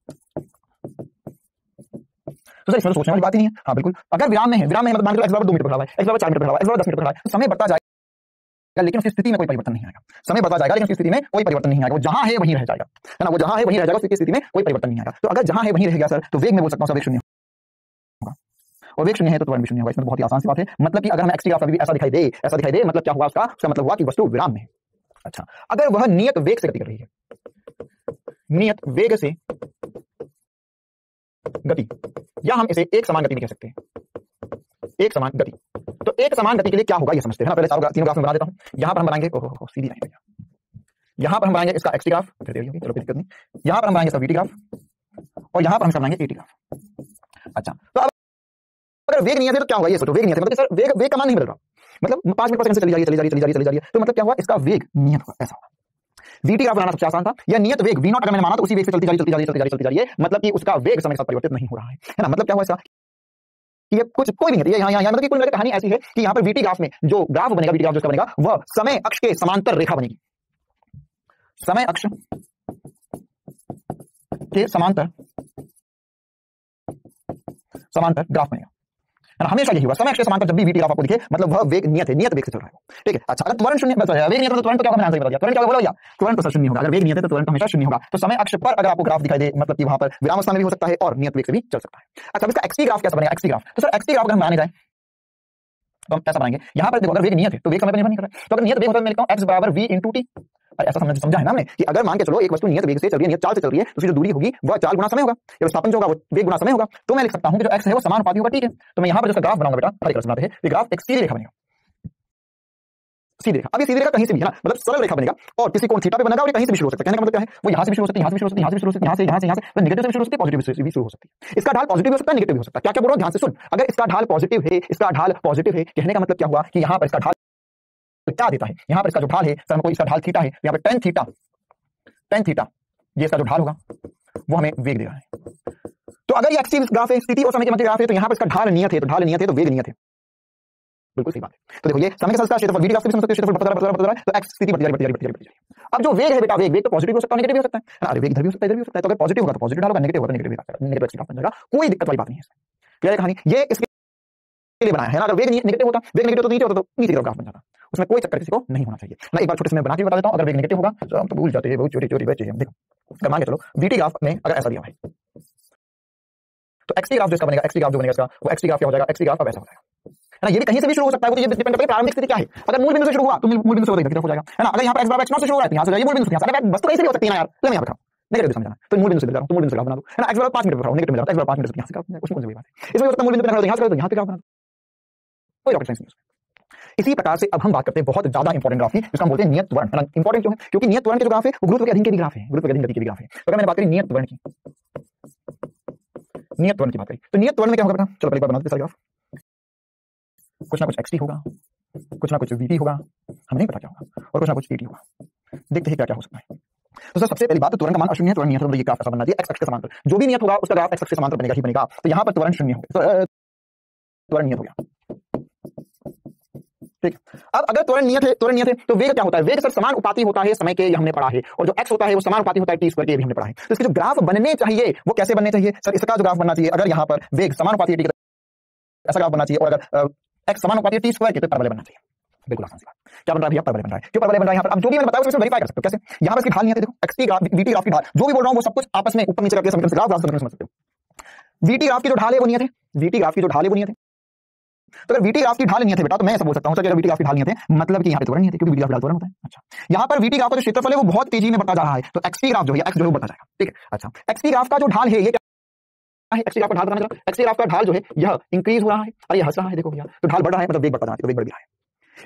तो सर इसमें तो सोचने वाली बात ही नहीं है। हाँ बिल्कुल, अगर विराम में है, विराम में मतलब मान लो x बराबर 2 मीटर पर खड़ा है, x बराबर 4 मीटर पर खड़ा है, x बराबर 10 मीटर पर खड़ा है, तो समय बढ़ता जाएगा, लेकिन उसकी स्थिति में कोई परिवर्तन नहीं आएगा। समय बढ़ता जाएगा लेकिन उसकी स्थिति में कोई परिवर्तन नहीं आएगा, वो जहां है वहीं रह जाएगा, है ना, वो जहां है वहीं रह जाएगा, उसकी स्थिति में कोई परिवर्तन नहीं आएगा। तो अगर जहां है वहीं रह गया सर, तो वेग में बोल सकता हूं वेग शून्य होगा, और वेग शून्य है तो त्वरण भी शून्य होगा। इसमें बहुत ही आसान सी बात है। मतलब कि अगर हमें एक्सटी ग्राफ अभी भी ऐसा दिखाई दे, मतलब क्या हुआ उसका मतलब हुआ कि वस्तु विराम में है। अच्छा, अगर वह नियत वेग से गति कर रही है, नियत वेग से गति, या हम इसे एक समान गति भी कह सकते हैं, एक समान गति। तो एक समान गति के लिए क्या होगा ये समझते हैं ना। पहले तीनों ग्राफ में बना देता हूं। यहां पर हम बनाएंगे सीधी लाइन, यहां पर हम बनाएंगे इसका एक्सटी ग्राफ, फिर देरी होगी, चलो कोई दिक्कत नहीं। यहां पर हम बनाएंगे इसका वीटी ग्राफ, और यहां पर हम बनाएंगे एटी ग्राफ। अच्छा, तो अब अगर वेग नहीं है तो क्या होगा ये सोचो, वेग नहीं है मतलब सर वेग का मान नहीं बदल रहा, मतलब 5 मीटर पर सेकंड से चली जा रही है, तो मतलब क्या हुआ, इसका वेग नियत होगा, ऐसा होगा। वीटी ग्राफ बनाना सबसे आसान था, या नियत वेग वी नॉट अगर मैंने माना तो उसी वेग से चलती जा रही है, मतलब कि उसका वेग समय के साथ परिवर्तित नहीं हो रहा है ना। मतलब क्या हुआ इसका, ये कुछ कोई नहीं है, ये यहाँ मतलब कि कुल मिलाकर कहानी ऐसी है कि यहाँ पर वीटी ग्राफ में जो ग्राफ बनेगा, वीटी ग्राफ जो बनेगा वह समय अक्ष के समांतर रेखा बनेगी, समय अक्ष के समांतर ग्राफ बनेगा, हमेशा यही हुआ। समय अक्ष के समांतर जब भी वीटी ग्राफ आपको दिखे, मतलब वह वेग नियत है, नियत वेग से चल रहा है। ठीक है, अच्छा, अगर त्वरण शून्य, वेग नियत तो त्वरण तो क्या होगा, मैंने आंसर बता दिया, त्वरण क्या होगा बोलो भैया, त्वरण तो शून्य होगा। अगर वेग नियत है तो त्वरण हमेशा शून्य होगा। तो समय अक्ष पर अगर आपको ग्राफ दिखाई दे, मतलब कि वहां पर विराम अवस्था में भी हो सकता है और नियत वेग से भी चल सकता है। अच्छा, इसका एक्सटी ग्राफ कैसे बनेगा, एक्सटी ग्राफ, तो सर एक्सटी ग्राफ अगर हम बनाने जाए तो हम कैसा बनाएंगे, यहाँ पर देखो अगर वेग नियत है तो वेग समय पर निर्भर नहीं कर रहा है, तो अगर नियत वेग होता है मैं लिखता हूँ x बराबर v इंटू टी। ऐसा समझा है ना हमने कि अगर मान के चलो एक वस्तु नियत वेग से चल रही है, नियत चाल से चल रही है, तो उसकी जो दूरी होगी वह चाल गुना समय होगा, या विस्थापन जो होगा वो वेग गुना समय होगा। तो मैं लिख सकता हूं कि जो x है वो समानुपाती होगा। ठीक है, तो मैं यहाँ पर जो ग्राफ बनाऊंगा बेटा, हर एक बनाते हैं, ये ग्राफ एक सीधी रेखा बनेगा, सीधी रेखा। अब ये सीधी रेखा कहीं से भी है ना, मतलब सरल रेखा बनेगा, और किसी कोण थीटा पे बनेगा, और कहीं से भी शुरू हो सकता है। कहने का मतलब क्या है, वो यहाँ से भी शुरू हो सकती है, यहाँ से भी शुरू हो सकती है, यहाँ से भी शुरू हो सकती है, यहाँ से तो नेगेटिव से शुरू हो सकती है, पॉजिटिव से भी शुरू हो सकती है। इसका ढाल पॉजिटिव हो सकता है, नेगेटिव भी हो सकता है। क्या क्या बोल रहा हूं ध्यान से सुन, अगर इसका ढाल पॉजिटिव है, इसका ढाल पॉजिटिव है, कहने का मतलब क्या हुआ कि यहाँ पर इसका ढाल क्या देता है, यहाँ पर इसका जो ढाल है सर, हमको इसका ढाल थीटा है, यहाँ पर टेन थीटा ये इसका जो ढाल होगा वो हमें वेग दे रहा है। तो अगर ये एक्सिस ग्राफ है, स्थिति और समय के मध्य ग्राफ है, तो यहाँ पर इसका ढाल नियत है, तो ढाल नियत है तो वेग नियत है, बिल्कुल सही बात है। तो देखो ये समय के साथ क्षेत्रफल वीटी ग्राफ से भी समझते हैं, क्षेत्रफल बढ़ता रहा है, तो एक्स स्थिति बढ़ती जा रही है। अब जो वेग है बेटा, वेग तो पॉजिटिव हो सकता है, नेगेटिव हो सकता है, अरे वेग इधर भी हो सकता है, इधर भी हो सकता है। तो अगर पॉजिटिव होगा तो पॉजिटिव ढाल होगा, नेगेटिव होगा तो नेगेटिव एक्स ग्राफ बन जाएगा, कोई दिक्कत वाली बात नहीं है। क्लियर है कहानी, ये इसके लिए बनाया है ना। अगर वेग नेगेटिव होता, वेग नेगेटिव तो नीचे होता तो नीचे की तरफ ग्राफ बन जाता। उसमें कोई चक्कर किसी को नहीं होना चाहिए ना। एक बार छोटे से मैं बना के बता देता हूं, अगर वेग नेगेटिव होगा तो हम तो भूल जाते हैं, बहुत छोटी छोटी बातें हैं। देखो अगर मान के चलो वीटी ग्राफ में अगर ऐसा दिया है तो एक्सटी ग्राफ जो इसका बनेगा, एक्सटी ग्राफ जो बनेगा इसका, वो एक्सटी ग्राफ क्या हो जाएगा, एक्सटी ग्राफ अब ऐसा हो जाएगा है ना। ये भी कहीं से भी शुरू हो सकता है, तो ये डिपेंड करता है प्रारंभिक स्थिति क्या है। अगर मूल बिंदु से शुरू हुआ तो मूल बिंदु से नेगेटिव हो जाएगा है ना। अगर यहाँ पर x बराबर x0 से शुरू हो रहा है तो यहाँ से मूल बिंदु से, यहाँ से वस्तु कैसे भी हो सकती है ना यार, ले मैं यहाँ पे नेगेटिव समझना, तो मूल बिंदु से तो मूल बिंदु से ग्राफ बना दो है ना। x बराबर 5 मीटर पर नेगेटिव में जाता है, x बराबर 5 मीटर से यहाँ से ग्राफ, कुछ वही बात है। इसमें होता है मूल बिंदु पे खड़ा हो यहाँ से यहाँ पे ग्राफ बना दो, कोई रॉकेट साइंस नहीं। इसी प्रकार से अब हम बात करते हैं बहुत ज्यादा इंपॉर्टेंट ग्राफ की, जिसका हम बोलते हैं नियत त्वरण है ना। इंपॉर्टेंट क्यों है, क्योंकि नियत त्वरण के जो ग्राफ है वो गुरुत्व के अधीन के भी ग्राफ है, गुरुत्व के अधीन गति के भी ग्राफ है। तो अगर मैंने बात करी नियत त्वरण की, नियत त्वरण की बात करी तो नियत त्वरण में क्या होगा बेटा, चलो पहले एक बार बना देते हैं ग्राफ। कुछ ना कुछ xt होगा, कुछ ना कुछ vt होगा, हमें नहीं पता क्या होगा, और कुछ ना कुछ tt होगा। देखते हैं क्या क्या हो सकता है। तो सर सबसे पहली बात तो त्वरण का मान अशून्य है, त्वरण नियत है, तो ये ग्राफ ऐसा बनना चाहिए x अक्ष के समांतर, जो भी नियत होगा उसका ग्राफ x अक्ष के समांतर बनेगा ही बनेगा। तो यहाँ पर त्वरण शून्य होगा, त्वरण नियत हो गया, ठीक। अब अगर त्वरण नियत है तो वेग क्या होता है, वेग सर समान उपाति होता है समय के, ये हमने पढ़ा है, और जो x होता है वो समान उपाति होता है t स्क्वायर के, ये भी हमने पढ़ा है। तो इसके जो ग्राफ बनने चाहिए वो कैसे बनने चाहिए सर, इसका जो ग्राफ बनना चाहिए, अगर यहाँ पर वेग समान उपाति है t ऐसा ग्राफ बनना चाहिए, और अगर x समान उपाति है t स्क्वायर के तो परवलय बनना चाहिए। बिल्कुल आसान सी बात। क्या बन रहा है भैया, परवलय बन रहा है। क्यों परवलय बन रहा है यहाँ पर, अब जो भी मैंने बताया उसमें वेरीफाई कर सकते हो कैसे। यहाँ पर इसकी ढाल नियत है, देखो xt ग्राफ vt ग्राफ की ढाल, जो भी बोल रहा हूँ वो सब कुछ आपस में ऊपर नीचे करके समीकरण से ग्राफ समझ सकते हो। vt ग्राफ की जो ढाल है वो नियत है, vt ग्राफ की जो ढाल है वो नियत है। तो अगर vt ग्राफ की ढाल नियत है बेटा, तो मैं ऐसा बोल सकता हूं सर, अगर vt ग्राफ की ढाल नियत है मतलब कि यहाँ पे त्वरण नियत है, क्योंकि vt ग्राफ त्वरण होता है। अच्छा, यहाँ पर vt ग्राफ का जो क्षेत्रफल है वो बहुत तेजी में बढ़ता जा रहा है, तो xt ग्राफ जो है x जो है वो बढ़ता जाएगा, ठीक है। अच्छा, xt ग्राफ का जो ढाल है ये क्या है, xt ग्राफ का ढाल बताना जरा, xt ग्राफ का ढाल जो है यह इंक्रीज हो रहा है और ये हंस रहा है, देखो भैया, तो ढाल बढ़ रहा है मतलब वेग बढ़ता जा रहा है, तो वेग बढ़ गया है।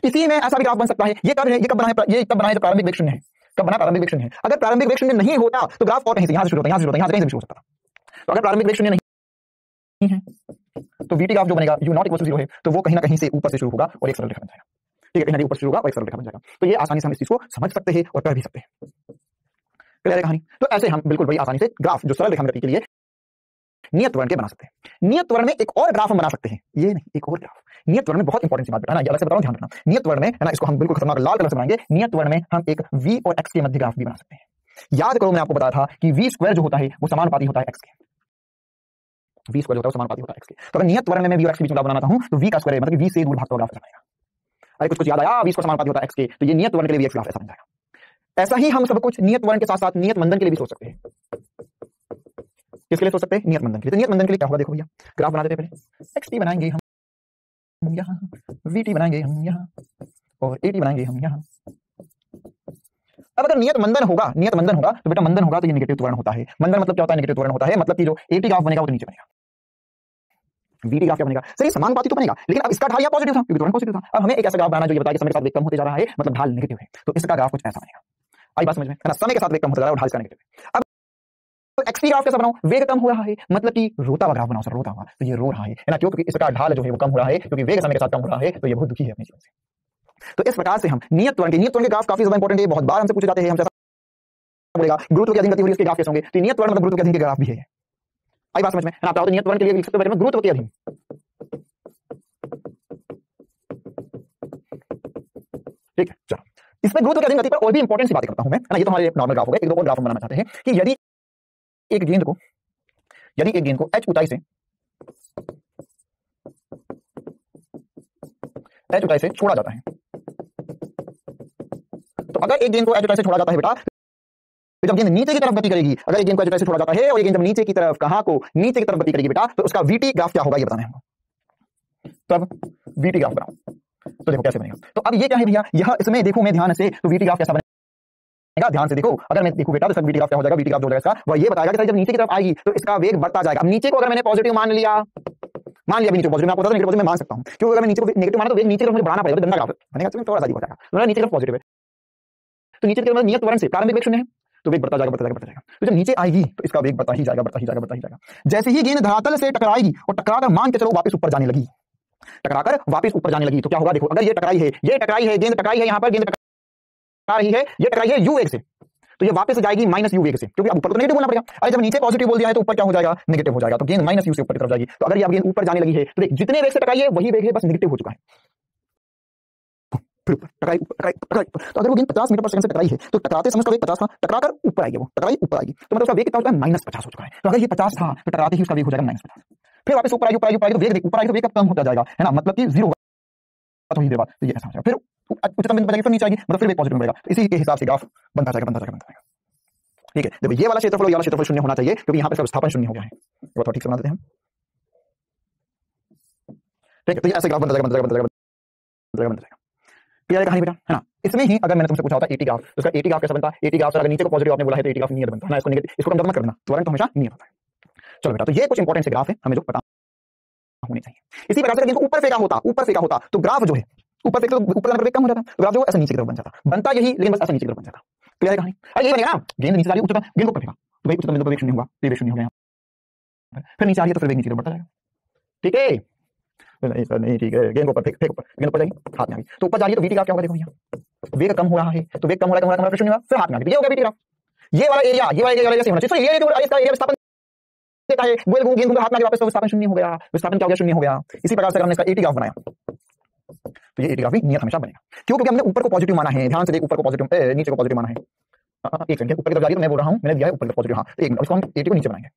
इसी में ऐसा भी ग्राफ बन सकता है, ये कब है, ये कब बना है, ये कब बना है जब प्रारंभिक वेग शून्य है, कब बना प्रारंभिक वेग शून्य है। अगर प्रारंभिक वेग शून्य नहीं होता तो ग्राफ और कहीं से यहाँ से शुरू होता है, यहाँ से शुरू होता है, यहाँ से कहीं से शुरू हो सकता था। तो अगर प्रारंभिक वेग शून्य नहीं है तो vt ग्राफ जो बनेगा u नॉट इक्वल टू 0 है, तो वो कहीं ना कहीं से ऊपर से शुरू होगा और एक सरल रेखा बन जाएगा, ठीक है, कहीं ना कहीं ऊपर से शुरू होगा और एक सरल रेखा बन जाएगा। तो ये आसानी से हम इस चीज को समझ सकते हैं और कर भी सकते हैं, क्लियर है कहानी। तो ऐसे हम बिल्कुल वही आसानी से ग्राफ जो सरल रेखा गति के लिए नियत त्वरण के बना सकते हैं। नियत त्वरण में एक और ग्राफ हम बना सकते हैं, ये नहीं एक और ग्राफ। नियत त्वरण में बहुत इंपॉर्टेंट सी बात है ना, ये अलग से बता रहा हूं, ध्यान रखना। नियत त्वरण में है ना, इसको हम बिल्कुल खतरनाक लाल कलर से बनाएंगे। नियत त्वरण में हम एक v और x के मध्य ग्राफ भी बना सकते हैं। याद करो मैंने आपको बताया था कि v स्क्वायर जो होता है वो समानुपाती होता है x के, v स्क्वायर होता है समानुपाती होता है x के। तो अगर नियत त्वरण में मैं v और x के बीच में ग्राफ बनाना चाहूं तो v का स्क्वायर मतलब v से दूर भागता हुआ ग्राफ बनेगा। अरे कुछ याद आया, v स्क्वायर समानुपाती होता है x के, तो ये नियत त्वरण के लिए v ग्राफ ऐसा बन जाएगा। ऐसा ही हम सब कुछ नियत त्वरण के साथ साथ नियत मंदन के लिए भी सोच सकते हैं। किसके लिए सोच सकते हैं, नियत मंदन के लिए। तो नियत मंदन के लिए क्या होगा, देखो भैया ग्राफ बना देते हैं, पहले xt बनाएंगे हम यहाँ, vt बनाएंगे हम यहाँ, और at बनाएंगे हम यहाँ। अब अगर नियत मंदन होगा तो बेटा मंदन होगा तो ये नेगेटिव त्वरण होता है। मंदन मतलब क्या होता है, नेगेटिव त्वरण होता है, मतलब कि जो at ग्राफ बनेगा वो तो नीचे बनेगा, vt ग्राफ क्या बनेगा सर, ये समानुपाती तो बनेगा, लेकिन अब इसका ढाल यहाँ पॉजिटिव था क्योंकि त्वरण पॉजिटिव था। अब हमें एक ऐसा ग्राफ बनाना जो ये बताया कि समय के साथ वेग कम होते जा रहा है, मतलब ढाल नेगेटिव है, तो इसका ग्राफ कुछ ऐसा बनेगा। आई बात समझ में है ना, समय के साथ वेग कम होता जा रहा है और ढाल इसका नेगेटिव है। अब xt ग्राफ कैसा बनाऊं, वेग कम हो रहा है मतलब कि रोता हुआ ग्राफ बनाओ सर, रोता हुआ, तो ये रो रहा है ना, क्योंकि इसका ढाल जो है वो कम हो रहा है, क्योंकि वेग समय के साथ कम हो रहा है, तो ये बहुत दुखी है अपने जीवन से। तो इस प्रकार से हम नियत त्वरण के ग्राफ काफी ज्यादा इंपॉर्टेंट है, बहुत बार हमसे पूछे जाते हैं, हमसे बोलेगा गुरुत्व के अधीन गति हो रही है, इसके ग्राफ कैसे होंगे, तो नियत त्वरण मतलब गुरुत्व के अधीन के ग्राफ भी है। आई बात समझ में है ना, आप नियत त्वरण के लिए लिख सकते हो गुरुत्व के अधीन, ठीक है। चलो इसमें गुरुत्व के अधीन गति पर और भी इंपॉर्टेंट सी बात करता हूं मैं, है ना। ये तो हमारे नॉर्मल ग्राफ हो गए, एक दो और ग्राफ हम बनाना चाहते हैं कि यदि एक गेंद को h ऊंचाई से छोड़ा जाता है, तो अगर एक गेंद को h ऊंचाई से छोड़ा जाता है बेटा, तो जब गेंद नीचे की तरफ गति करेगी, अगर एक गेंद को h ऊंचाई से छोड़ा जाता है और ये गेंद जब नीचे की तरफ, कहां को, नीचे की तरफ गति करेगी बेटा, तो उसका vt ग्राफ क्या होगा ये बताना है हमको। तब vt ग्राफ बनाओ, तो देखो कैसे बनेगा। तो अब ये क्या है भैया, यह इसमें देखो मैं ध्यान से, तो vt ग्राफ कैसा बनेगा ध्यान से देखो। अगर मैं देखूं बेटा तो सब vt ग्राफ क्या हो जाएगा, vt ग्राफ जो हो जाएगा इसका, वह ये बताएगा कि जब नीचे की तरफ आएगी तो इसका वेग बढ़ता जाएगा। अब नीचे को अगर मैंने पॉजिटिव मान लिया नीचे पॉजिटिव, मैं आपको बता नेगेटिव पॉजिटिव में मान सकता हूं, क्योंकि अगर मैं नीचे को नेगेटिव माना तो वेग नीचे की तरफ मुझे बढ़ाना पड़ेगा, तो गंदा ग्राफ बनेगा, तो थोड़ा सा हो जाएगा। तो नीचे की तरफ पॉजिटिव है, तो नीचे की तरफ नियत त्वरण से प्रारंभिक वेग शून्य है, तो वेग बढ़ता जाएगा। तो जब नीचे आएगी तो इसका वेग बढ़ता ही जाएगा। जैसे ही गेंद धरातल से टकराएगी और टकराकर मान के चलो वापस ऊपर जाने लगी, तो क्या होगा, देखो अगर ये टकराई है, गेंद टकराई है, यहाँ पर गेंद टकरा रही है, ये टकराई है u वेग से, तो ये वापस जाएगी माइनस u वेग से, क्योंकि अब ऊपर तो नेगेटिव बोलना पड़ेगा। अरे जब नीचे पॉजिटिव बोल दिया है तो ऊपर क्या हो जाएगा, नेगेटिव हो जाएगा, तो गेंद माइनस u से ऊपर की तरफ जाएगी। तो अगर ये गेंद ऊपर जाने लगी है तो देख जितने वेग से टकराई है वही वेग है, बस नेगेटिव हो चुका है, फिर टकराई। तो अगर वो गेंद 50 मीटर पर सेकंड से टकराई है तो टकराते समय उसका वेग 50 था, टकराकर ऊपर आएगी, तो मतलब उसका वेग कितना हो चुका है, -50 हो चुका है। तो अगर ये 50 था तो टकराते ही उसका वेग हो जाएगा -50, फिर वापस ऊपर आएगी, तो वेग ऊपर आएगी तो वेग कम होता जाएगा, है ना, मतलब कि 0 थोड़ी देर बाद, तो ये ऐसा हो जाएगा। फिर उच्चतम बिंदु पर जाएगी फिर नीचे आएगी, मतलब फिर भी पॉजिटिव बढ़ेगा। इसी के हिसाब से ग्राफ बनता जाएगा। ठीक है, देखो ये वाला क्षेत्रफल शून्य होना चाहिए क्योंकि यहाँ पे विस्थापन शून्य हो गया है। थोड़ा ठीक से बना देते हैं हम। ठीक है, तो ऐसे ग्राफ बनता जाएगा। क्लियर है कहानी बेटा, है ना। इसमें ही अगर मैंने तुमसे पूछा होता एटी ग्राफ, तो इसका एटी ग्राफ कैसा बनता है? एटी ग्राफ अगर नीचे को पॉजिटिव आपने बोला है तो एटी ग्राफ नियत बनता है ना, इसको नेगेटिव, इसको कम मत करना, त्वरण तो हमेशा नियत होता है। चलो बेटा, तो ये कुछ इंपॉर्टेंट से ग्राफ है हमें जो पता होने चाहिए। इसी प्रकार से अगर ऊपर फेंका होता तो ग्राफ जो है ऊपर फेंकते तो ऊपर जाने पर वेग कम हो जाता, तो ग्राफ जो ऐसा नीचे की तरफ बन जाता, बनता यही लेकिन बस ऐसा नीचे की तरफ बन जाता। क्लियर है कहानी। अरे यही बनेगा ना, गेंद नीचे जा रही है उच्चतम, गेंद ऊपर फेंका तो भाई उच्चतम बिंदु पर वेग शून्य होगा, वेग शून्य हो गया, फिर नीचे आ रही है तो फिर वेग नीचे की तरफ बढ़ता जाएगा। ठीक है, नहीं सर नहीं, ठीक है, गेंद ऊपर फेंक, गेंद ऊपर जाएगी, हाथ में आ गई, तो ऊपर जा रही है तो वीटी ग्राफ क्या होगा? देखो भैया, वेग कम हो रहा है तो वेग कम हो रहा है, फिर शून्य फिर हाथ में आ गई, ये हो गया वीटी ग्राफ। ये वाला एरिया जैसे होना चाहिए। ये जो इसका एरिया विस्थापन देता है, गोल घूम गेंद हाथ में आ गया वापस, तो विस्थापन शून्य हो गया। विस्थापन क्या हो गया? शून्य हो गया। इसी प्रकार से हमने इसका एटी ग्राफ बनाया, तो ये एटी ग्राफ भी नियत हमेशा बनेगा। क्यों? क्योंकि हमने ऊपर को पॉजिटिव माना है। ध्यान से देख, ऊपर को पॉजिटिव, नीचे को पॉजिटिव माना है। एक सेकंड, ऊपर की तरफ जा रही है तो मैं बोल रहा हूं, मैंने दिया है ऊपर की तरफ पॉजिटिव। हाँ, एक मिनट, इसको हम एटी को नीचे बनाएंगे।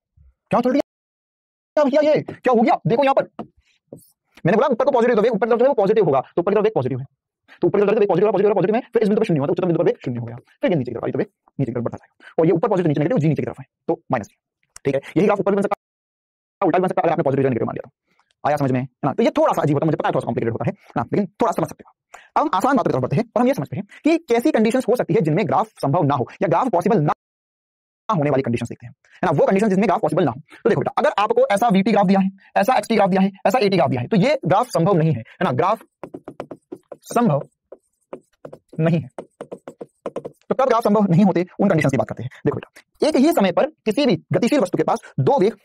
क्या चल दिया भैया, ये क्या हो गया? देखो यहाँ पर मैंने बोला ऊपर को पॉजिटिव, तो वेग ऊपर की तरफ जो है वो पॉजिटिव होगा, तो ऊपर की तरफ वेग पॉजिटिव है, तो ऊपर की तरफ वेग पॉजिटिव में, फिर इस बिंदु पर शून्य हुआ तो उच्चतम बिंदु पर वेग शून्य हो गया, फिर ये नीचे की तरफ आई तो वेग नीचे की तरफ बढ़ता जाएगा। और ये ऊपर पॉजिटिव नीचे नेगेटिव, जी नीचे की तरफ है तो माइनस जी। ठीक है, यही ग्राफ ऊपर भी बन सकता है, उल्टा भी बन सकता है, अगर आपने पॉजिटिव नेगेटिव मान लिया तो। आया समझ में, है ना। तो ये थोड़ा सा अजीब होता है, मुझे पता है थोड़ा कॉम्प्लिकेटेड होता है ना, लेकिन थोड़ा समझ सकते हो। अब हम आसान बातों की तरफ बढ़ते हैं और हम ये समझते हैं कि कैसी कंडीशंस हो सकती है जिनमें ग्राफ संभव ना हो या ग्राफ पॉसिबल ना होने वाली कंडीशंस देखते हैं, है ना। वो कंडीशन जिसमें ग्राफ पॉसिबल ना हो। तो देखो बेटा, अगर आपको ऐसा वीटी ग्राफ दिया है, ऐसा एक्सटी ग्राफ दिया है, ऐसा एटी ग्राफ दिया है, तो ये ग्राफ संभव नहीं है ना, ग्राफ संभव नहीं है। तो कब ग्राफ संभव नहीं होते, उन कंडीशंस की बात करते हैं। देखो बेटा, एक ही समय पर किसी भी गतिशील वस्तु के पास दो वेग,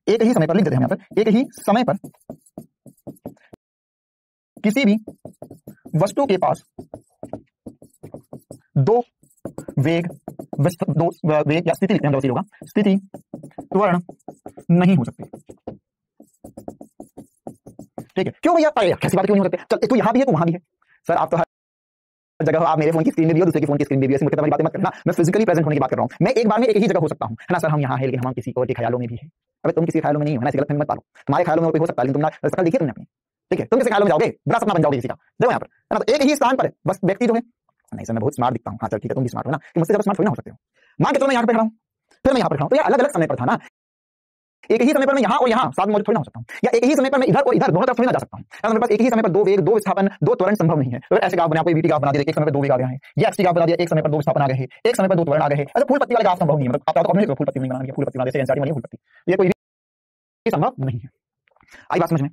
एक ही समय पर लिख देते हैं यहाँ पर, एक ही समय पर किसी भी वस्तु के पास दो वेग, दो वेग या स्थिति लिखते हैं, होगा स्थिति त्वरण नहीं हो सकती। ठीक है, क्यों भैया? कैसी बात क्यों नहीं हो सकती? चल, तू यहां भी है, तू वहां भी है। सर आप तो हर जगह, आप मेरे फोन की स्क्रीन में भी हो, दूसरे की फोन की स्क्रीन में भी हो, मुझे बातें मत करना। मैं फिजिकली प्रेजेंट होने की बात कर रहा हूं। मैं एक बार में एक ही जगह हो सकता हूं, है ना सर। हम यहां है लेकिन हम किसी और के ख्यालों में भी है। अबे तुम किसी ख्यालों में नहीं हो ना, इसी गलत मत पालो। तुम्हारे ख्यालों में कोई हो सकता है लेकिन तुम शकल देखिए तुमने अपनी। ठीक है, तुम किसी ख्यालों में जाओगे, बड़ा सपना बन जाओगे किसी का। देखो यहाँ पर, है ना, तो एक ही स्थान पर बस व्यक्ति जो है, नहीं सर मैं बहुत स्मार्ट दिखता हूँ। हाँ चल ठीक है, तुम भी स्मार्ट हो ना, कि मुझसे ज्यादा स्मार्ट थोड़ी ना हो सकते हो। मान के चलो मैं यहाँ पे खड़ा हूँ, फिर मैं यहाँ पर खड़ा हूँ, तो ये अलग अलग समय पर था ना। एक ही समय पर मैं यहाँ और यहाँ साथ मौजूद थोड़ी ना हो सकता हूँ, या एक ही समय पर मैं इधर और इधर दोनों तरफ थोड़ी ना जा सकता हूँ। मेरे पास एक ही समय पर दो वेग, दो विस्थापन, दो त्वरण संभव नहीं है। तो ऐसे ग्राफ बना, कोई वीटी ग्राफ बना दिया, एक समय पर दो वेग आ गया है, या एक्सटी ग्राफ बना दिया, एक समय पर दो विस्थापन आ गए हैं, एक समय पर दो त्वरण आ गए हैं। अच्छा, फूल पत्ती वाले ग्राफ संभव नहीं है, मतलब आप तो अपने फूल पत्ती नहीं बनानी है, फूल पत्ती बना देते हैं, फूल पत्ती, ये कोई भी संभव नहीं है। आई बात समझ में।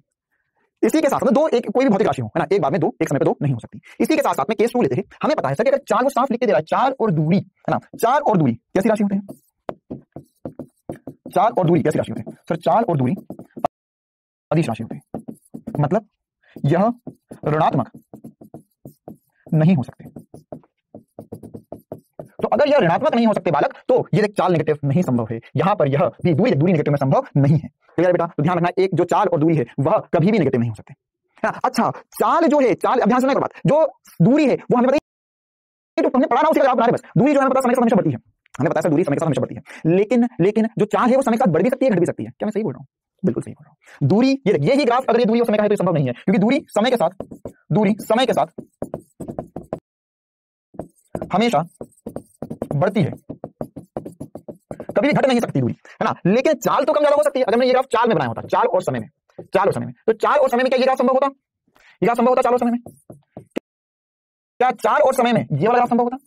इसी के साथ में दो, एक कोई भी भौतिक राशि हो, है ना, एक बार में दो, एक समय पर दो नहीं हो सकती। इसी के साथ साथ में केस 2 लेते हैं। हमें पता है सर कि अगर चार को साफ लिख के दे रहा है, चार और दूरी, है ना, चार और दूरी कैसी राशि होते हैं? चार और दूरी कैसी राशि होते हैं सर? चार और दूरी अदिश राशि होते हैं, मतलब यह ऋणात्मक नहीं हो सकते। तो अगर यह ऋणात्मक नहीं हो सकते बालक, तो ये चाल नेगेटिव नहीं संभव है। यहां पर यह भी दूरी नेगेटिव में संभव नहीं है। क्लियर बेटा? तो ध्यान रखना, एक जो चाल और दूरी है वह कभी भी नेगेटिव नहीं हो सकते। अच्छा, चाल जो है, चाल ध्यान सुनने के बाद, जो दूरी है वो हमें बताइए, हमने पढ़ा ना उसी का जवाब बना रहे बस। दूरी जो है हमें पता समय के साथ हमेशा बढ़ती है, हमें पता है दूरी समय के साथ हमेशा बढ़ती है, लेकिन जो चाल है वो समय के साथ बढ़ भी सकती है, घट भी सकती है। क्या मैं सही बोल रहा हूँ? बिल्कुल सही बोल रहा हूँ। दूरी, ये ही ग्राफ अगर ये दूरी और समय का है तो संभव नहीं है, क्योंकि दूरी समय के साथ हमेशा बढ़ती है, कभी भी घट नहीं सकती दूरी, है ना। लेकिन चाल तो कम ज्यादा हो सकती है। अगर मैं ये ग्राफ चाल में बनाया होता, चाल और समय में, तो चाल और समय में क्या ये ग्राफ संभव होता? ये ग्राफ संभव होता चाल और समय में? क्या चाल और समय में ये वाला ग्राफ संभव होता?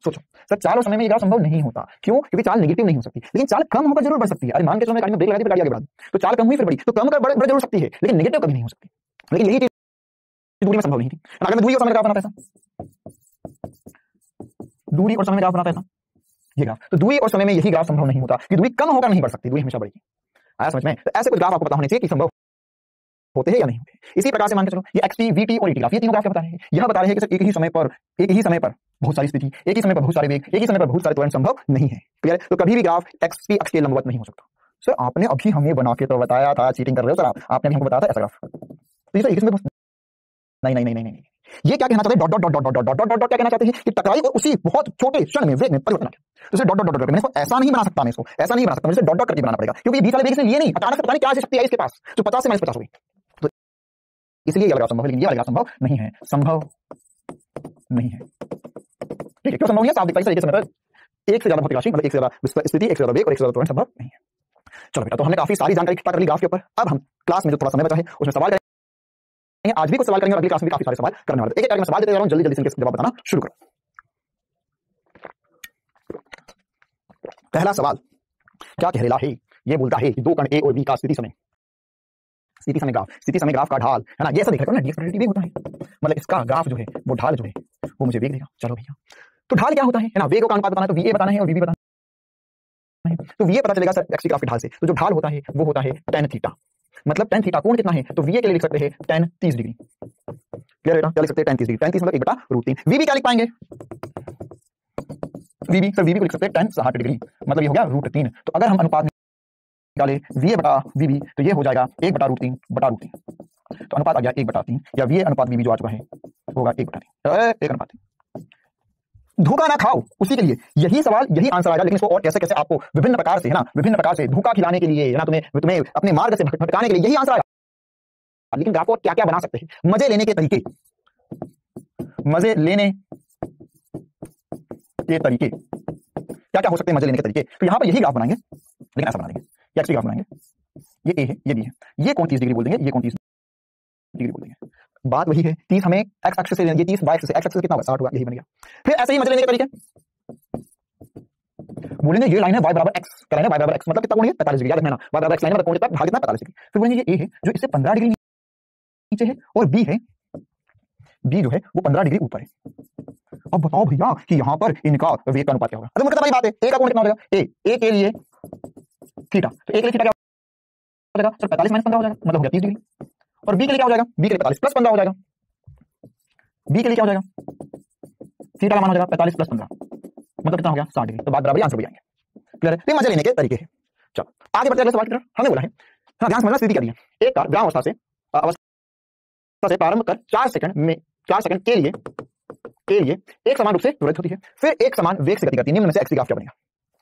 सोचो सर, चाल और समय में ये ग्राफ संभव नहीं होता। क्यों? क्योंकि चाल नेगेटिव नहीं हो सकती, लेकिन चाल कम होकर जरूर बढ़ सकती है। अरे मान के चलो मैं गाड़ी में ब्रेक लगा दी, गाड़ी आगे बढ़ा दी, तो चाल कम हुई फिर बढ़ी, तो कम कर बढ़ जरूर सकती है, लेकिन नेगेटिव कभी नहीं हो सकती। लेकिन यही दूरी में संभव नहीं थी। अगर मैं दूरी और समय का ग्राफ बनाता ऐसा, दूरी और समय में ग्राफ बनाता ऐसा, ये ग्राफ, तो दूरी और समय में यही ग्राफ संभव नहीं होता, कि दूरी कम होकर नहीं बढ़ सकती, दूरी हमेशा बढ़ेगी। आया समझ में? तो ऐसे कुछ ग्राफ आपको पता होने चाहिए कि संभव होते हैं या नहीं होते। इसी प्रकार से मान के चलो ये एक्सटी, वीटी और ईटी ग्राफ, ये तीनों ग्राफ क्या बता रहे हैं? यह बता रहे हैं कि एक ही समय पर बहुत सारी स्थिति, एक ही समय पर बहुत सारे वेग, एक ही समय पर बहुत सारे त्वरण संभव नहीं है। क्लियर? तो कभी भी ग्राफ एक्स के लंबवत नहीं हो सकता। सर आपने अभी हमें बना के तो बताया था, चीटिंग कर रहे हो सर आप। आपने हमको बताया था ऐसा ग्राफ, तो ये इसमें नहीं, ये क्या कहना चाहते हैं? Dot dot dot dot dot dot dot क्या कहना चाहते हैं? कि टकराई और उसी बहुत छोटे क्षण में वेग में परिवर्तन आ गया। तो डॉट डॉट डॉट, मैंने इसको ऐसा नहीं बना सकता, मैं इसको ऐसा नहीं बना सकता, मुझे डॉट डॉट करके बनाना पड़ेगा, क्योंकि बीच वाले वेग से लिए नहीं, अचानक से पता नहीं क्या शक्ति आई इसके पास, तो 50 से -50 हो गई। इसलिए ये वाला ग्राफ संभव है, लेकिन ये वाला ग्राफ संभव नहीं है, संभव नहीं है। ठीक है, क्यों संभव नहीं है? साफ दिखता है तरीके से, मतलब एक से ज्यादा भौतिक राशि, मतलब एक से ज्यादा स्थिति, एक से ज्यादा वेग और एक से ज्यादा त्वरण संभव नहीं है। चलो बेटा, तो हमने काफी सारी जानकारी इकट्ठा कर ली ग्राफ के ऊपर। अब हम क्लास में जो थोड़ा समय बचा है उसमें सवाल करेंगे। आज भी कुछ सवाल करेंगे और अगली क्लास में भी काफी सारे सवाल करने वाले हैं। एक एक करके सवाल देते जा रहा हूं, जल्दी जल्दी से इनके जवाब बताना शुरू करो। पहला सवाल क्या कह रहा है? ये बोलता है कि दो कण ए और बी का स्थिति समय ग्राफ का ढाल है ना, ये ऐसा दिख रहा है ना, dx वेग होता है, मतलब इसका ग्राफ जो है वो ढाल जो है वो मुझे वेग देगा। चलो भैया, तो ढाल क्या होता है ना, वेग का अनुपात बताना है तो va बताना है और vb बताना है। तो va पता चलेगा सर एक्स ग्राफ के ढाल से, तो जो ढाल होता है वो होता है tan थीटा। मतलब tan थीटा कोण कितना है, तो va के लिए लिख सकते हैं tan 30 डिग्री। क्लियर बेटा, क्या लिख सकते हैं? tan 30 degree. tan 30 मतलब 1/√3। vb क्या लिख पाएंगे? vb सर vb को लिख सकते हैं tan 60 डिग्री, मतलब ये हो गया √3। तो अगर हम अनुपात निकाले va बटा vb तो ये हो जाएगा 1/√3 तो अनुपात आ गया 1/3, या va अनुपात vb जो आ चुका है होगा 1/3। धोखा ना खाओ, उसी के लिए यही सवाल यही आंसर आएगा, लेकिन इसको और कैसे कैसे आपको विभिन्न प्रकार से है ना, विभिन्न प्रकार से धोखा खिलाने के लिए है ना, तुम्हें अपने मार्ग से भटकाने के लिए यही आंसर आएगा। लेकिन ग्राफ को क्या क्या बना सकते हैं? मजे लेने के तरीके, मजे लेने के तरीके क्या क्या हो सकते हैं? मजे लेने के तरीके, तो यहां पर यही ग्राफ बनाएंगे, लेकिन ऐसा बना देंगे, ये एक्स ग्राफ बनाएंगे, ये ए है, ये बी है, ये कौन 30 डिग्री बोल देंगे, ये कौन 30 डिग्री बोल देंगे। बात वही है, 30 हमें एक्स एक्सिस से, ये 30 वाई एक्सिस से, एक्स एक्सिस कितना होगा 60 हुआ, यही बन गया। फिर ऐसे ही मजे लेने के तरीके बोलेंगे, ये लाइन है y बराबर x का, लाइन है y बराबर x मतलब कितना कोण है 45 डिग्री, याद रखना y बराबर x लाइन है मतलब कोण कितना, भाग कितना 45 डिग्री। फिर बोलेंगे ये a है जो इससे 15 डिग्री नीचे है, और b है, b जो है वो 15 डिग्री ऊपर है। अब बताओ भैया कि यहाँ पर इनका वेग का अनुपात क्या होगा? अरे मुझे बड़ी बात है, a का कोण कितना हो जाएगा, a के लिए थीटा, तो a के लिए थीटा क्या हो जाएगा सर 45 - 15 हो जाएगा, मतलब हो गया 30 डिग्री। और b के लिए क्या हो जाएगा, b के लिए 45 + 15 हो जाएगा, b के लिए क्या हो जाएगा, थीटा का मान हो जाएगा 45 + 15 मतलब कितना हो गया 60 डिग्री। तो बात बराबर आंसर भी आएंगे। क्लियर है? तो मजे लेने के तरीके हैं। चलो आगे बढ़ते हैं अगले सवाल की तरफ। हमें बोला है, हाँ ध्यान समझना, स्थिति क्या दी है, एक कार विराम अवस्था से प्रारंभ कर 4 सेकंड के लिए एक समान रूप से त्वरित होती है, फिर एक समान वेग से गति करती है। निम्न में से एक्स ग्राफ क्या बनेगा?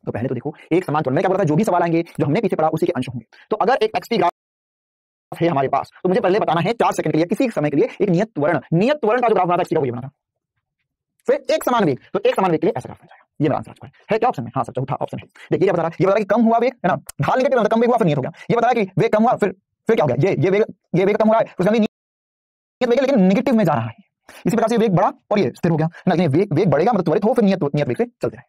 तो पहले तो देखो, एक समान त्वरण में क्या बोला था, जो भी सवाल आएंगे जो हमने पीछे पढ़ा उसी के अंश होंगे। तो अगर एक एक्स ग्राफ है हमारे पास, तो मुझे पहले बताना है 4 सेकंड के लिए किसी समय के लिए एक नियत त्वरण का जो ग्राफ बना था एक्स का, वो ये बना था। फिर एक समान वेग, तो एक समान वेग के लिए ऐसा ग्राफ बन जाएगा। ये मेरा आंसर आ चुका है क्या ऑप्शन में? हाँ सर, चौथा ऑप्शन है। देखिए क्या बता रहा है, ये बता रहा है कि कम हुआ वेग है ना, ढाल नेगेटिव मतलब कम वेग हुआ फिर नियत हो गया। ये बता रहा है कि वेग कम हुआ, फिर क्या हो गया, ये वेग कम हो रहा है, उसका नियत वेग लेकिन नेगेटिव में जा रहा है। इसी प्रकार से वेग बढ़ा और ये स्थिर हो गया ना, वेग बढ़ेगा मतलब त्वरित हो, फिर नियत वेग से चलते रहे।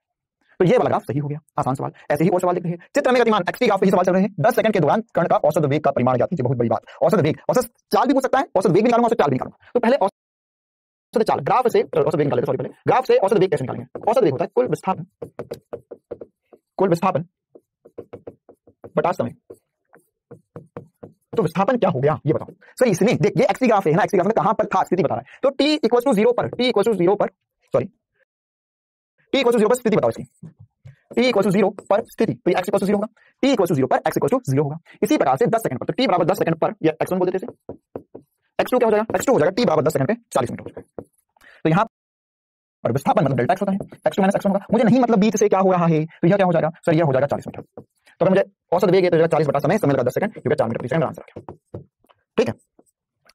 तो ये वाला ग्राफ सही हो गया, आसान सवाल। ऐसे ही और सवाल देखते हैं। चित्र में गतिमान एक्स ग्राफ पे ही सवाल चल रहे हैं। 10 सेकंड के दौरान कण का औसत वेग का परिमाण ज्ञात कीजिए। बहुत बड़ी बात, औसत वेग, औसत चाल भी पूछ सकता है, औसत वेग भी निकालूंगा, औसत चाल भी निकालूंगा। तो पहले औसत चाल, ग्राफ से औसत वेग निकालेंगे, सॉरी पहले ग्राफ से औसत वेग कैसे निकालेंगे? औसत वेग होता है कुल विस्थापन बटा समय। तो विस्थापन क्या हो गया ये बताओ सर। इसने देख, ये एक्स ग्राफ है ना, एक्स ग्राफ में कहां पर था स्थिति बता रहा है। तो t = 0 पर स्थिति बताओ इसकी, t = 0 पर स्थिति, तो x = 0 होगा, t = 0 पर x = 0 होगा। इसी प्रकार से 10 सेकंड पर, तो t बराबर 10 सेकंड पर, या x1 बोल देते हैं, x2 क्या हो जाएगा, x2 हो जाएगा t बराबर 10 सेकंड पे 40 मिनट हो जाएगा। तो यहाँ पर विस्थापन मतलब डेल्टा x होता है, x2 - x1 होगा। मुझे नहीं मतलब बीच से क्या हो रहा है, तो यह क्या हो जाएगा सर, यह हो जाएगा 40 मीटर। तो अगर मुझे औसत वेग है तो 40 बटा समय लगा 10 सेकंड, क्योंकि 4 मीटर प्रति सेकंड आंसर आ गया। ठीक है,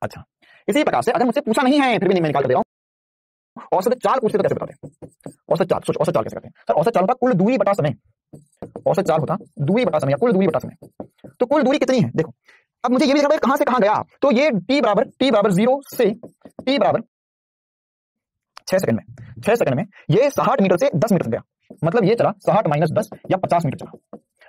अच्छा इसी प्रकार से अगर मुझसे पूछा नहीं है फिर भी नहीं मैं निकाल कर दे रहा हूं, औसत चाल पूछते तो कैसे बताते हैं? औसत चाल, सोच औसत चाल कैसे करते हैं सर? औसत चाल होता कुल दूरी बटा समय, औसत चाल होता दूरी बटा समय या कुल दूरी बटा समय। तो कुल दूरी कितनी है देखो, अब मुझे ये भी देखना है कहां से कहां गया। तो ये t बराबर 0 से t बराबर 6 सेकंड में ये 60 मीटर से 10 मीटर गया, मतलब ये चला 60 - 10 या 50 मीटर चला।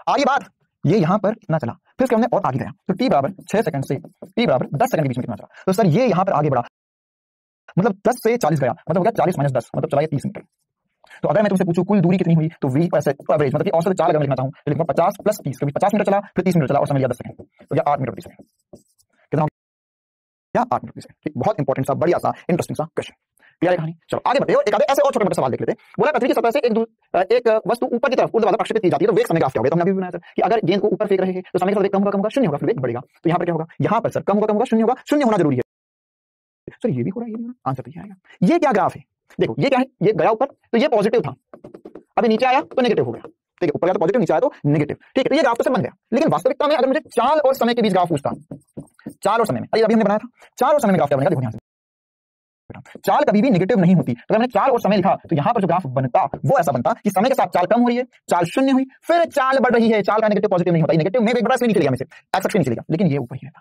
आगे बात, ये यहां पर कितना चला, फिर उसके हमने और आगे गया, तो t बराबर 6 सेकंड से t बराबर 10 सेकंड के बीच में कितना चला। तो सर ये यहां पर आगे बढ़ा, मतलब 10 से 40 गया, मतलब हो गया 40 - 10 मतलब चला ये 30 मीटर। तो अगर मैं तुमसे पूछूं कुल दूरी कितनी हुई, तो v ऐसे एवरेज मतलब कि औसत चाल अगर मैं लिखना चाहूं तो लिखूंगा 50 + 30, क्योंकि 50 मीटर चला फिर 30 मीटर चला और समय लिया 10 सेकंड, तो या 8 मीटर प्रति सेकंड। कितना हो गया? 8 मीटर प्रति सेकंड। बहुत इंपॉर्टेंट सा, बढ़िया सा, इंटरेस्टिंग सा क्वेश्चन। क्लियर है कहानी? चलो आगे बढ़ते हैं और एक आधे ऐसे और छोटे मोटे सवाल देख लेते हैं। बोला पृथ्वी की सतह से एक वस्तु ऊपर की तरफ ऊर्ध्वाधर प्रक्षेपित की जाती है तो वेग समय ग्राफ क्या होगा? तो हमने अभी बनाया सर कि अगर गेंद को ऊपर फेंक रहे हैं तो समय के साथ वेग कम होगा, शून्य होगा, फिर वेग बढ़ेगा। तो यहाँ पर क्या होगा, यहाँ पर सर कम होगा, शून्य होगा, शून्य होना जरूरी है सर। ये भी हो रहा है, ये भी हो रहा है, आंसर तो ये आएगा। ये क्या ग्राफ है देखो, ये क्या है, ये गया ऊपर तो ये पॉजिटिव था, अभी नीचे आया तो नेगेटिव हो गया। ठीक है, ऊपर गया तो पॉजिटिव, नीचे आया तो नेगेटिव। ठीक है, तो ये ग्राफ तो सब बन गया। लेकिन वास्तविकता में अगर मुझे चाल और समय के बीच ग्राफ पूछता चाल और समय में, अभी हमने बनाया था चाल और समय में ग्राफ क्या बनेगा, देखो यहाँ से चाल कभी भी नेगेटिव नहीं होती। अगर मैंने चाल और समय लिखा तो यहाँ पर जो ग्राफ बनता वो ऐसा बनता कि समय के साथ चाल कम हो रही है, चाल शून्य हुई, फिर चाल बढ़ रही है। चाल का नेगेटिव पॉजिटिव नहीं होता, नेगेटिव में एक बड़ा नीचे लिया, एक्स अक्ष नहीं चलेगा, लेकिन ये ऊपर ही रहता।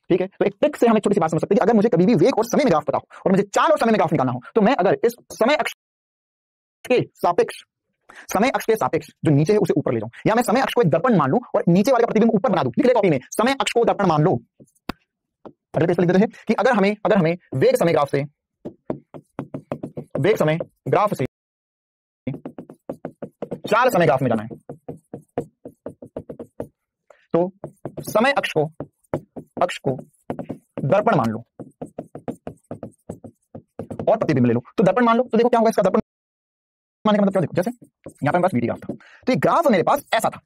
ठीक है, तो एक ट्रिक से हम एक छोटी सी बात समझ सकते हैं कि अगर मुझे कभी भी वेग और समय में ग्राफ पता हो और मुझे चाल और समय में ग्राफ निकालना हो, तो मैं अगर इस समय अक्ष के सापेक्ष, समय अक्ष के सापेक्ष जो नीचे है उसे ऊपर ले जाऊं, या मैं समय अक्ष को एक दर्पण मान लूं और नीचे वाले प्रतिबिंब ऊपर बना दूं। लिख ले कॉपी में, समय अक्ष को दर्पण मान लो। अगले पेज पे लिख देते हैं कि अगर हमें वेग समय ग्राफ से चाल समय ग्राफ में जाना है, तो समय अक्ष को दर्पण मान लो और प्रतिबिंब ले लो। तो दर्पण मान लो तो देखो क्या होगा, इसका दर्पण मानने का मतलब क्या, देखो जैसे यहां पर मेरे पास वीटी ग्राफ था, तो ये ग्राफ मेरे पास ऐसा था।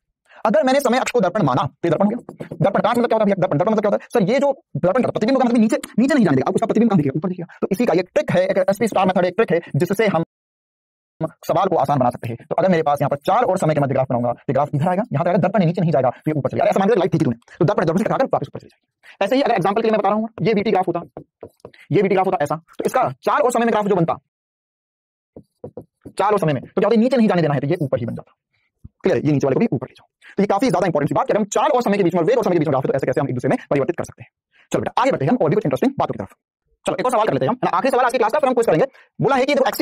अगर मैंने समय अक्ष को दर्पण माना तो दर्पण हो गया। दर्पण का मतलब क्या होता है, दर्पण मतलब क्या होता है सर, ये जो दर्पण का प्रतिबिंब का मतलब नीचे नहीं जाने देगा, आपको उसका प्रतिबिंब कहां दिखेगा, ऊपर दिखेगा। तो इसी का एक ट्रिक है, एक एसपी स्टार मेथड, एक ट्रिक है जिससे हम सवाल को आसान बना सकते हैं। तो अगर मेरे पास यहाँ पर चाल और समय के मध्य ग्राफ बनाऊंगा तो ग्राफ इधर आएगा, यहाँ पे आएगा, दर्पण नीचे नहीं जाएगा, फिर ऊपर चलेगा। ऐसा मान लो लाइट थी तूने, तो दर्पण से कटाकर वापस ऊपर चली जाएगी। ऐसे ही अगर एग्जांपल के लिए मैं बता रहा हूँ, ये वीटी ग्राफ होता, ये वीटी ग्राफ होता ऐसा, तो इसका चाल और समय में ग्राफ जो बनता, चाल और समय में तो क्या होता है, नीचे नहीं जाने देना है तो ये ऊपर ही बन जाता। क्लियर, ये नीचे वाले को भी ऊपर ले जाओ। तो ये काफी ज्यादा इंपॉर्टेंट बात है, हम चाल और समय के बीच में, वेग और समय के बीच में ग्राफ है, तो ऐसे कैसे हम एक दूसरे में परिवर्तित कर सकते हैं। चलो बेटा आगे बढ़ते हैं हम और भी कुछ इंटरेस्टिंग बातों की तरफ। चलो एक और सवाल कर लेते हैं हम, आखिरी सवाल आज की क्लास का, फिर हम क्विज करेंगे। बोला है कि देखो एक्स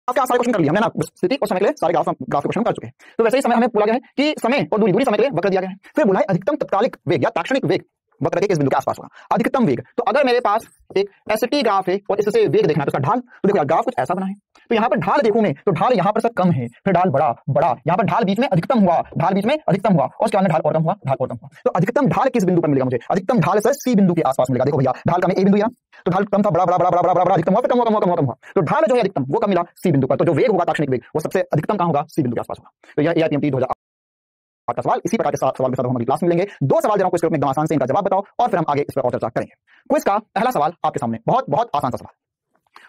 क्या सारे क्वेश्चन कर लिया हमने ना, स्थिति और समय के लिए सारे ग्राफ के क्वेश्चन कर चुके हैं। तो वैसे ही समय हमें बोला गया है कि समय और दूरी समय के लिए वक्र दिया गया है। फिर बोला है अधिकतम तत्कालिक वेग या ताक्षणिक वेग वक्र के किस बिंदु के आसपास होगा, अधिकतम वेग। तो अगर मेरे पास एक एसटी ग्राफ है और इससे वेग देखना है तो उसका ढाल, तो देखो यार ग्राफ कुछ ऐसा बना है, तो यहाँ पर ढाल देखूं मैं, तो ढाल यहाँ पर सर कम है, फिर ढाल बड़ा, यहाँ पर ढाल बीच में अधिकतम हुआ, ढाल बीच में अधिकतम हुआ, और उसके बाद ढाल और कम हुआ, ढाल और कम हुआ। तो अधिकतम ढाल किस बिंदु पर मिलेगा मुझे, अधिकतम ढाल सर सी बिंदु के आसपास मिलेगा। देखो भैया ढाल का मैं ए बिंदु, तो ढाल कम था, बड़ा अधिकतम हुआ, फिर कम हुआ, तो ढाल जो है अधिकतम वो कम मिला सी बिंदु पर। तो जो वेग होगा ताक्षणिक वेग वो सबसे अधिकतम कहां होगा, सी बिंदु के आसपास होगा। तो यह AIPMT 2008 का सवाल, इसी प्रकार के सवाल के साथ हम अगली क्लास में मिलेंगे। दो सवाल दे रहा हूं, इसके एकदम आसान से इनका जवाब बताओ और फिर हम आगे इस पर और चर्चा करेंगे। क्विज का पहला सवाल आपके सामने, बहुत बहुत आसान सा सवाल।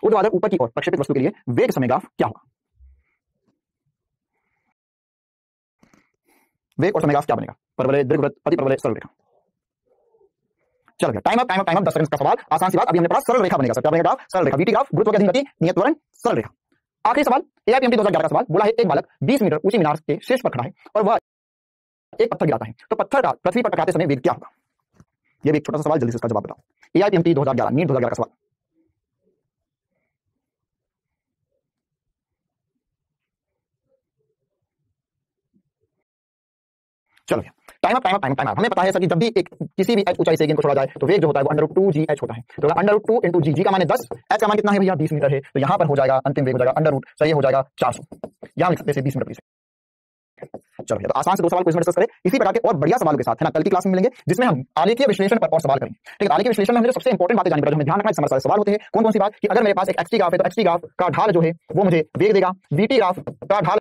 ऊर्ध्वाधर ऊपर की ओर प्रक्षेपित वस्तु के लिए वेग समय ग्राफ क्या होगा, वेग और समय ग्राफ क्या बनेगा, परवलय, दीर्घवृत्त, अतिपरवलय, सरल रेखा। चलो टाइम अप 10 सेकंड का सवाल, आसान सी बात। अभी हमने पढ़ा सरल रेखा बनेगा सर, क्या बनेगा, सरल रेखा, वीटी ग्राफ, गुरुत्व के अधीन गति, नियत त्वरण, सरल रेखा। आखिरी सवाल AIPMT 2011 का सवाल, बोला है एक बालक 20 मीटर ऊंची मीनार के शीर्ष पर खड़ा है और वह एक पत्थर गिराता है, तो पत्थर का पृथ्वी पर टकराते समय वेग क्या होगा। यह भी एक छोटा सा सवाल, जल्दी से इसका जवाब बताओ। AIPMT 2011 नीट 2011 का सवाल। चलो टाइम अप। हमें पता है सर कि जब भी एक किसी भी h ऊंचाई से को छोड़ा जाए तो वेग जो होता है वो √2gh होता है। तो √2 × g का मान 10, h का मान कितना है भैया, 20 मीटर है, तो यहाँ पर हो जाएगा अंतिम वेग हो जाएगा √ सर ये हो जाएगा 400, यहाँ लिख सकते हैं 20 मीटर प्रति सेकंड। चलो तो आसान से दो सवाल को डिस्कस करें इसी प्रकार के और बढ़िया सवालों के साथ, है ना, कल की क्लास में मिलेंगे जिसमें हम आलेखीय विश्लेषण पर और सवाल करेंगे। ठीक है, आलेखीय विश्लेषण में हमें सबसे इंपॉर्टेंट बातें जाननी पड़ेगी, हमें ध्यान रखना, समझ सवाल होते हैं कौन सी बात कि अगर मेरे पास एक एक्सटी ग्राफ है तो एक्सटी ग्राफ का ढाल जो है वो मुझे वेग देगा, वीटी ग्राफ का ढाल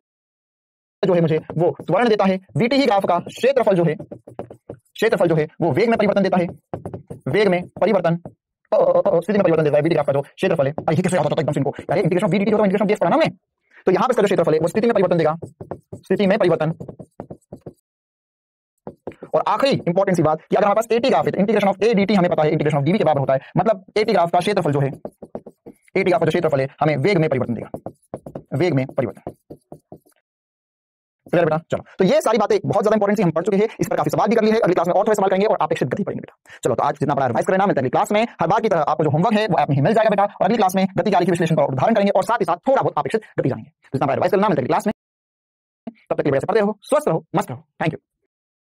जो है मुझे वो त्वरण देता है, वीटी ही ग्राफ का क्षेत्रफल जो है वो वेग में परिवर्तन देता है, वेग में परिवर्तन स्थिति में परिवर्तन देता है। वीटी ग्राफ का जो क्षेत्रफल है, ये कैसे होता है एकदम इनको, यार इंटीग्रेशन ऑफ वीटी होता है, इंटीग्रेशन ऑफ dx पढ़ा ना मैं, तो यहां पर इसका जो क्षेत्रफल है वो स्थिति में परिवर्तन देगा, स्थिति में परिवर्तन। और आखिरी इंपॉर्टेंट सी बात कि अगर हमारे पास एटी ग्राफ है तो इंटीग्रेशन ऑफ ADT हमें पता है इंटीग्रेशन ऑफ DV के बराबर होता है, मतलब एटी ग्राफ का क्षेत्रफल जो है, एटी ग्राफ का जो क्षेत्रफल है हमें वेग में परिवर्तन देगा, वेग में परिवर्तन। बेटा चलो तो ये सारी बातें बहुत ज्यादा इंपॉर्टेंट सी हम पढ़ चुके हैं, इस पर काफी सवाल भी कर लिए हैं, अगली क्लास में और थोड़े सवाल करेंगे और अपेक्षित गति पढ़ेंगे बेटा। चलो तो आज जितना पढ़ा रिवाइज करना, मिलते हैं अगली क्लास में। हर बार की तरह आपको जो होमवर्क है वो ऐप में ही मिल जाएगा बेटा, और अगली क्लास में गति के आलेखीय विश्लेषण पर उदाहरण करेंगे और साथ ही साथ थोड़ा बहुत अपेक्षित गति जानेंगे। जितना पढ़ा रिवाइज करना, मिलते हैं अगली क्लास में, तब तक के लिए पढ़ते रहो, स्वस्थ रहो, मस्त रहो। Thank you.